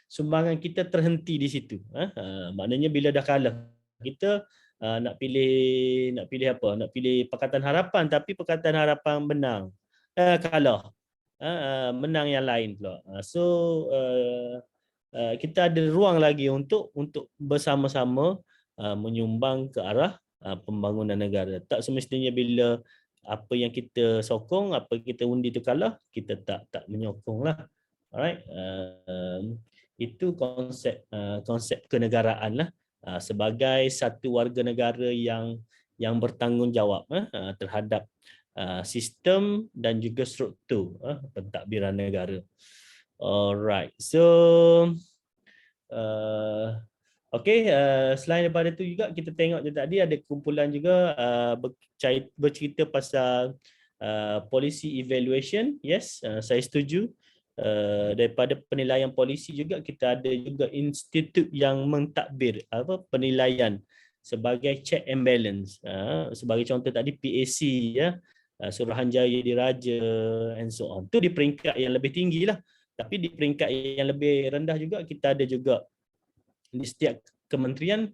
sumbangan kita terhenti di situ. Maknanya bila dah kalah, kita nak pilih apa? Nak pilih Pakatan Harapan tapi Pakatan Harapan menang, kalah, menang yang lain pula. So kita ada ruang lagi untuk bersama-sama menyumbang ke arah pembangunan negara. Tak semestinya bila apa yang kita sokong, apa kita undi itu kalah, kita tak menyokong lah. Alright, itu konsep kenegaraan lah, sebagai satu warga negara yang bertanggungjawab terhadap sistem dan juga struktur pentadbiran negara. Alright, so okey, selain daripada itu juga kita tengok tadi ada kumpulan juga bercerita pasal policy evaluation. Yes, saya setuju. Daripada penilaian polisi juga kita ada juga institut yang mentadbir penilaian sebagai check and balance. Sebagai contoh tadi PAC, Suruhanjaya Diraja and so on. Tu di peringkat yang lebih tinggi lah. Tapi di peringkat yang lebih rendah juga kita ada juga di setiap kementerian,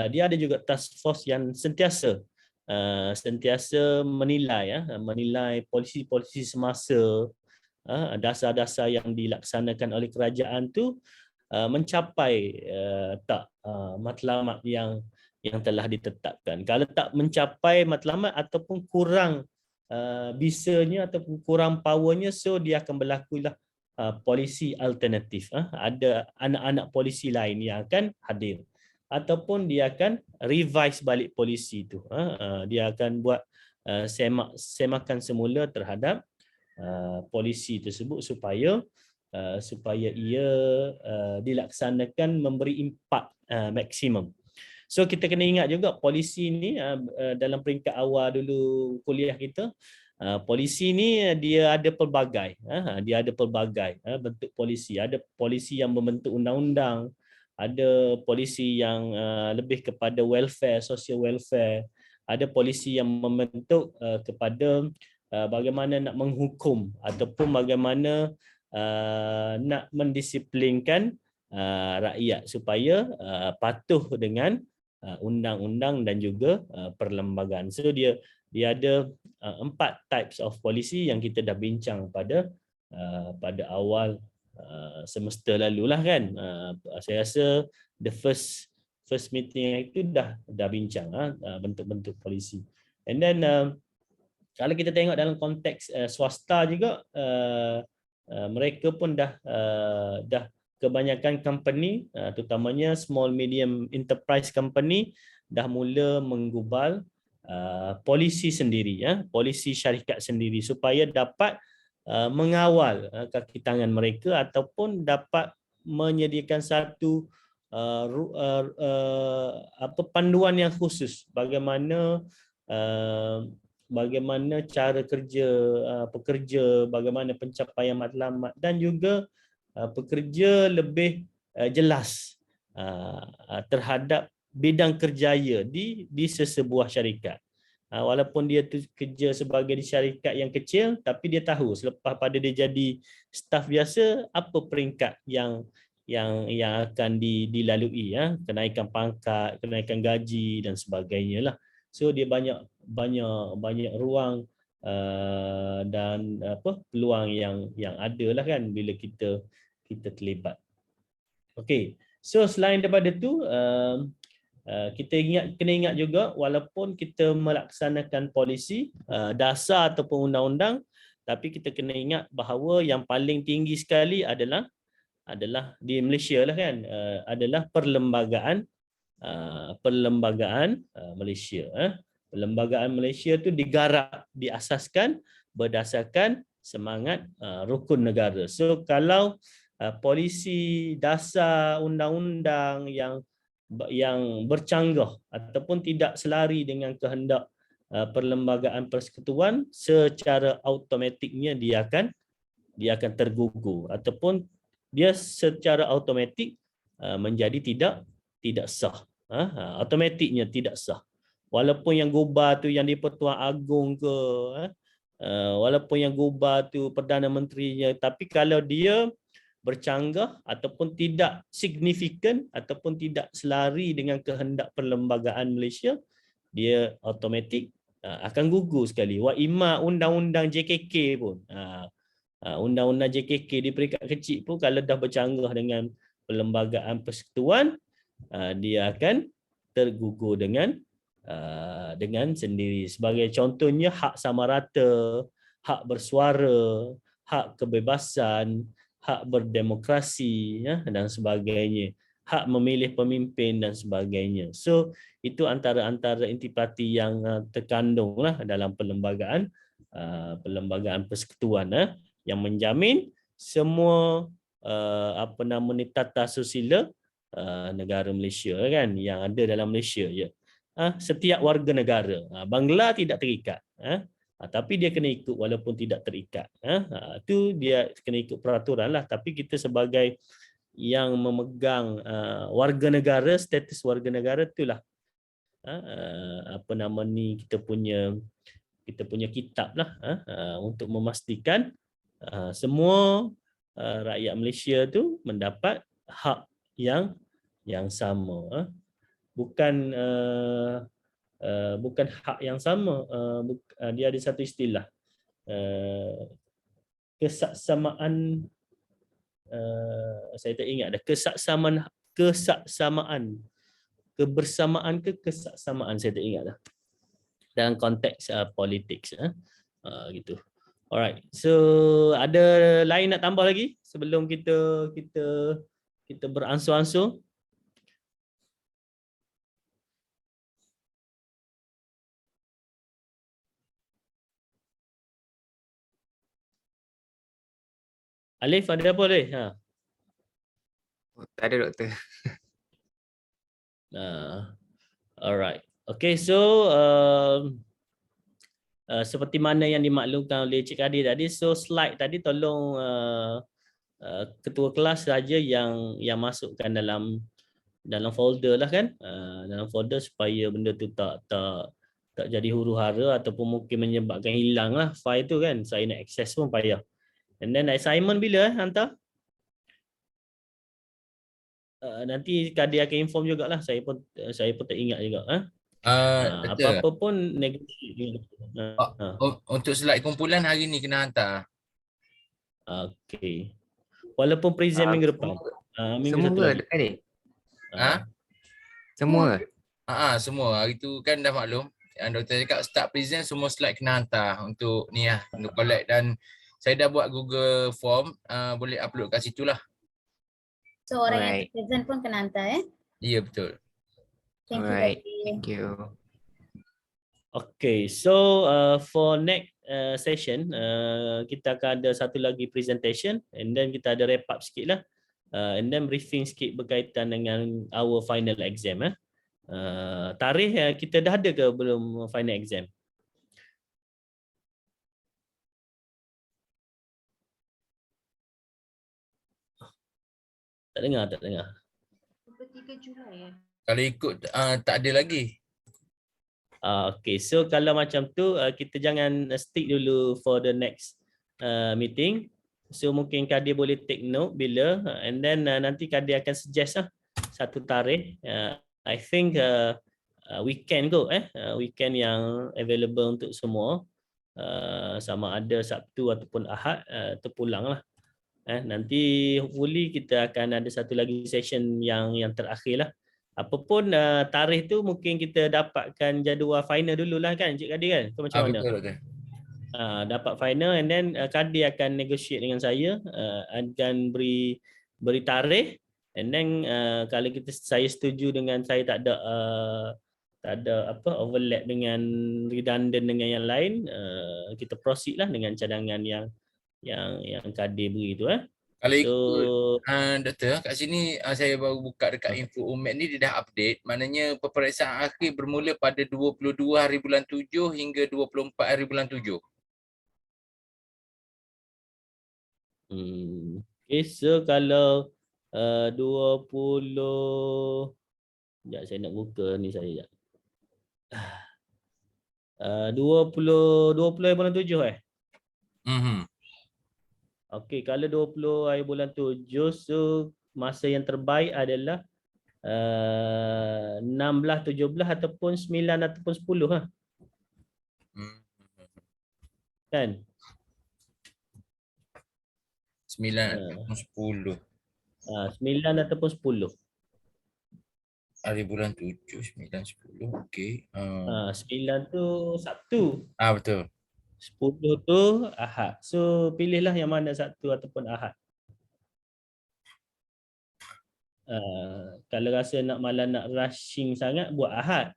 dia ada juga task force yang sentiasa menilai polisi-polisi semasa, dasar-dasar yang dilaksanakan oleh kerajaan tu mencapai tak matlamat yang telah ditetapkan. Kalau tak mencapai matlamat ataupun kurang bisanya ataupun kurang powernya, so dia akan berlakulah polisi alternatif. Ada anak-anak polisi lain yang akan hadir ataupun dia akan revise balik polisi itu. Dia akan buat semakan semula terhadap polisi tersebut supaya ia dilaksanakan memberi impak maksimum. So kita kena ingat juga polisi ni dalam peringkat awal dulu kuliah kita, polisi ni dia ada pelbagai, bentuk polisi. Ada polisi yang membentuk undang-undang, ada polisi yang lebih kepada welfare, social welfare, ada polisi yang membentuk kepada bagaimana nak menghukum ataupun bagaimana nak mendisiplinkan rakyat supaya patuh dengan undang-undang dan juga perlembagaan. So dia ada 4 types of polisi yang kita dah bincang pada awal semester lalu lah kan. Saya rasa the first meeting itu dah bincang bentuk-bentuk polisi. And then kalau kita tengok dalam konteks swasta juga, mereka pun dah kebanyakan company, terutamanya small medium enterprise company, dah mula menggubal polisi sendiri, polisi syarikat sendiri supaya dapat mengawal kaki tangan mereka ataupun dapat menyediakan satu panduan yang khusus bagaimana cara kerja pekerja, bagaimana pencapaian matlamat dan juga pekerja lebih jelas terhadap bidang kerjaya di sesebuah syarikat. Walaupun dia tu kerja sebagai di syarikat yang kecil, tapi dia tahu selepas pada dia jadi staf biasa apa peringkat yang akan dilalui, kenaikan pangkat, kenaikan gaji dan sebagainya lah. So dia banyak ruang dan peluang yang ada lah kan bila kita terlibat. Okey, so selain daripada tu kita kena ingat juga walaupun kita melaksanakan polisi dasar ataupun undang-undang, tapi kita kena ingat bahawa yang paling tinggi sekali adalah di Malaysia lah kan, adalah perlembagaan Malaysia. Perlembagaan Malaysia tu digarap, diasaskan berdasarkan semangat rukun negara. So kalau polisi dasar undang-undang yang bercanggah ataupun tidak selari dengan kehendak perlembagaan persekutuan, secara automatiknya dia akan tergugur ataupun dia secara automatik menjadi tidak sah. Automatiknya tidak sah. Walaupun yang gubah tu yang di-Pertuan Agong ke, walaupun yang gubah tu Perdana Menterinya, tapi kalau dia bercanggah ataupun tidak signifikan ataupun tidak selari dengan kehendak perlembagaan Malaysia, dia automatik akan gugur sekali. Wa imma undang-undang JKK pun, undang-undang JKK di peringkat kecil pun kalau dah bercanggah dengan perlembagaan persekutuan, dia akan tergugur dengan sendiri. Sebagai contohnya hak sama rata, hak bersuara, hak kebebasan, hak berdemokrasi, dan sebagainya, hak memilih pemimpin dan sebagainya. So itu antara intipati yang terkandunglah dalam perlembagaan persekutuan yang menjamin semua tata susila negara Malaysia kan, yang ada dalam Malaysia je. Setiap warga negara. Bangla tidak terikat. Tapi dia kena ikut walaupun tidak terikat. Itu dia kena ikut peraturan lah. Tapi kita sebagai yang memegang warga negara, status warga negara itulah kita punya kitab lah untuk memastikan semua rakyat Malaysia tu mendapat hak yang sama. Bukan hak yang sama, dia ada satu istilah kesaksamaan, saya tak ingat dah, kebersamaan ke kesaksamaan, saya tak ingat dah dalam konteks politik gitu. Alright, so ada lain nak tambah lagi sebelum kita beransur-ansur? Alif, ada apa Alif? Tak ada doktor. Alright. Okay, so seperti mana yang dimaklumkan oleh Cik Kadir tadi, so slide tadi tolong ketua kelas saja yang masukkan dalam folder lah kan, dalam folder supaya benda tu tak jadi huru-hara ataupun mungkin menyebabkan hilang lah file tu kan. Saya nak access pun payah. And then assignment bila hantar? Nanti Kadir akan inform jugalah. Saya pun tak ingat juga. Apa-apa pun negatif. Untuk slide kumpulan hari ni kena hantar. Okay. Walaupun present minggu depan. Minggu satu lagi. Semua? Semua. Hari tu kan dah maklum. Doktor cakap start present semua slide kena hantar untuk ni lah, untuk collect, dan saya dah buat Google Form, boleh upload kat situ lah. So orang yang present pun kena hantar Ya, betul. Thank you. Okay, so for next session, kita akan ada satu lagi presentation, and then kita ada wrap up sikit lah, and then briefing sikit berkaitan dengan our final exam. Tarikh kita dah ada ke belum final exam? Tak dengar. 23 Julai Kalau ikut tak ada lagi. Okay, so kalau macam tu kita jangan stick dulu for the next meeting. So mungkin Kadir boleh take note bila, and then nanti Kadir akan suggest satu tarikh. I think weekend kot, weekend yang available untuk semua, sama ada Sabtu ataupun Ahad, terpulang lah. Nanti hopefully kita akan ada satu lagi session yang terakhir lah, Apapun tarikh tu mungkin kita dapatkan jadual final dululah kan Cik Kadir kan? Atau macam mana? Betul doktor. Dapat final and then Kadir akan negotiate dengan saya, akan beri tarikh, and then kalau saya setuju dengan saya tak ada overlap dengan redundant dengan yang lain, kita proceed lah dengan cadangan yang Kadir beri tu Kalau So ikut doktor, kat sini saya baru buka dekat info UMED ni, dia dah update. Maknanya peperiksaan akhir bermula pada 22 hari bulan 7 hingga 24 hari bulan 7. Okay, so kalau 20, sekejap saya nak buka ni saya. 20 hari bulan 7 Okey, kalau 20 hari bulan 7, so masa yang terbaik adalah 16, 17 ataupun 9 ataupun 10 Kan? 9 ataupun 10. 9 ataupun 10. Hari bulan 7, 9, 10. Okey. 9 tu Sabtu. Betul. 10 tu Ahad. So pilihlah yang mana Sabtu ataupun Ahad. Kalau rasa malah nak rushing sangat, buat Ahad.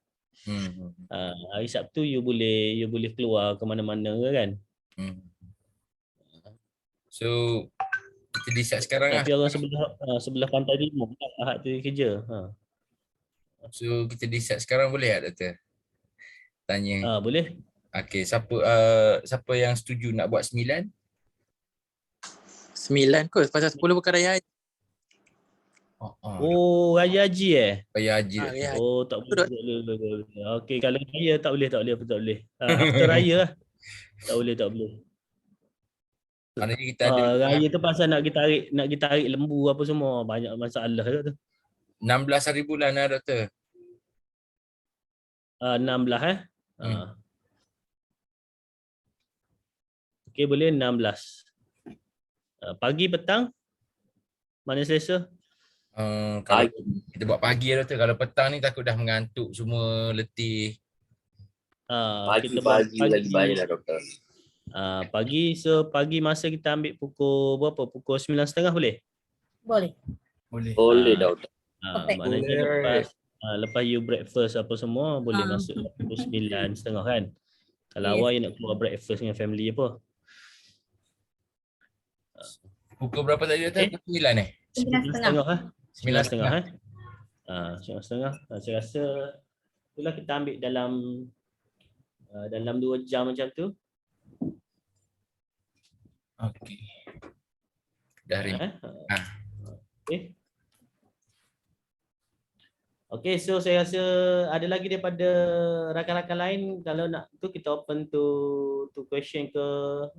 Hari Sabtu you boleh keluar ke mana-mana kan. So kita decide sekarang lah. Tapi orang sebelah Pantai Timur Ahad tu kerja. So kita decide sekarang boleh tak doktor? Tanya. Boleh. Okey, siapa yang setuju nak buat 9? 9 kot, pasal 10 bukan raya haji. Raya haji Raya haji. Tak boleh. Okey, kalau raya tak boleh. After raya lah. Tak boleh. Maknanya kita ada raya tu pasal nak kita tarik lembu apa semua, banyak masalah tu. 16 hari bulan doktor. 16 Okey, boleh 16. Pagi, petang? Mana selesa? Kalau kita buat pagi lah doktor. Kalau petang ni takut dah mengantuk, semua letih. Pagi lagi baik lah doktor. Pagi masa kita ambil pukul berapa? Pukul 9.30 boleh? Boleh doktor. Maknanya lepas you breakfast apa semua boleh masuk pukul 9.30 kan. Kalau awal you nak keluar breakfast dengan family apa. Pukul berapa tadi doktor? Pukul 9 9.30 9.30 saya rasa itulah kita ambil dalam 2 jam macam tu. Okey. Dah ring. Okey, so saya rasa ada lagi daripada rakan-rakan lain, kalau nak tu kita open to question ke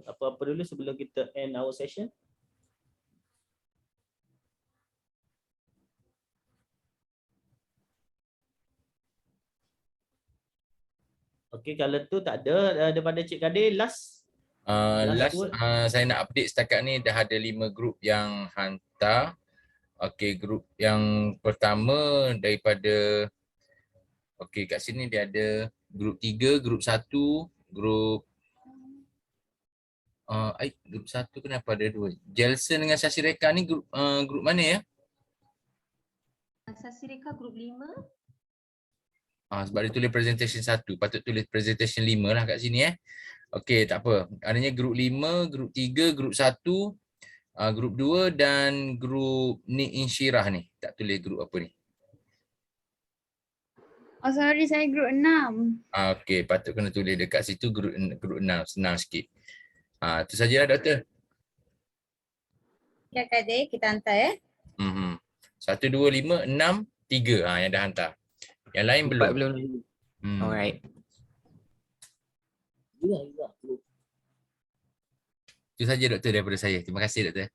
apa-apa dulu sebelum kita end our session. Okey, kalau tu tak ada daripada Cik Kadir, last saya nak update setakat ni dah ada 5 grup yang hantar. Okey, grup yang pertama daripada kat sini dia ada grup 3, grup 1, grup 1 kenapa ada 2? Jelson dengan Sasireka ni grup mana ya? Sasireka grup 5. Sebab dia tulis presentation 1, patut tulis presentation 5 lah kat sini Okey, tak apa. Adanya grup 5, grup 3, grup 1, grup 2 dan grup Nik Insyirah ni. Tak tulis grup apa ni. Sorry, saya grup 6. Okey, patut kena tulis dekat situ grup 6, senang sikit. Itu sajalah doktor. Ya Kadir, kita hantar 1, 2, 5, 6, 3 yang dah hantar. Yang lain belum. Alright. Itu saja doktor daripada saya. Terima kasih doktor.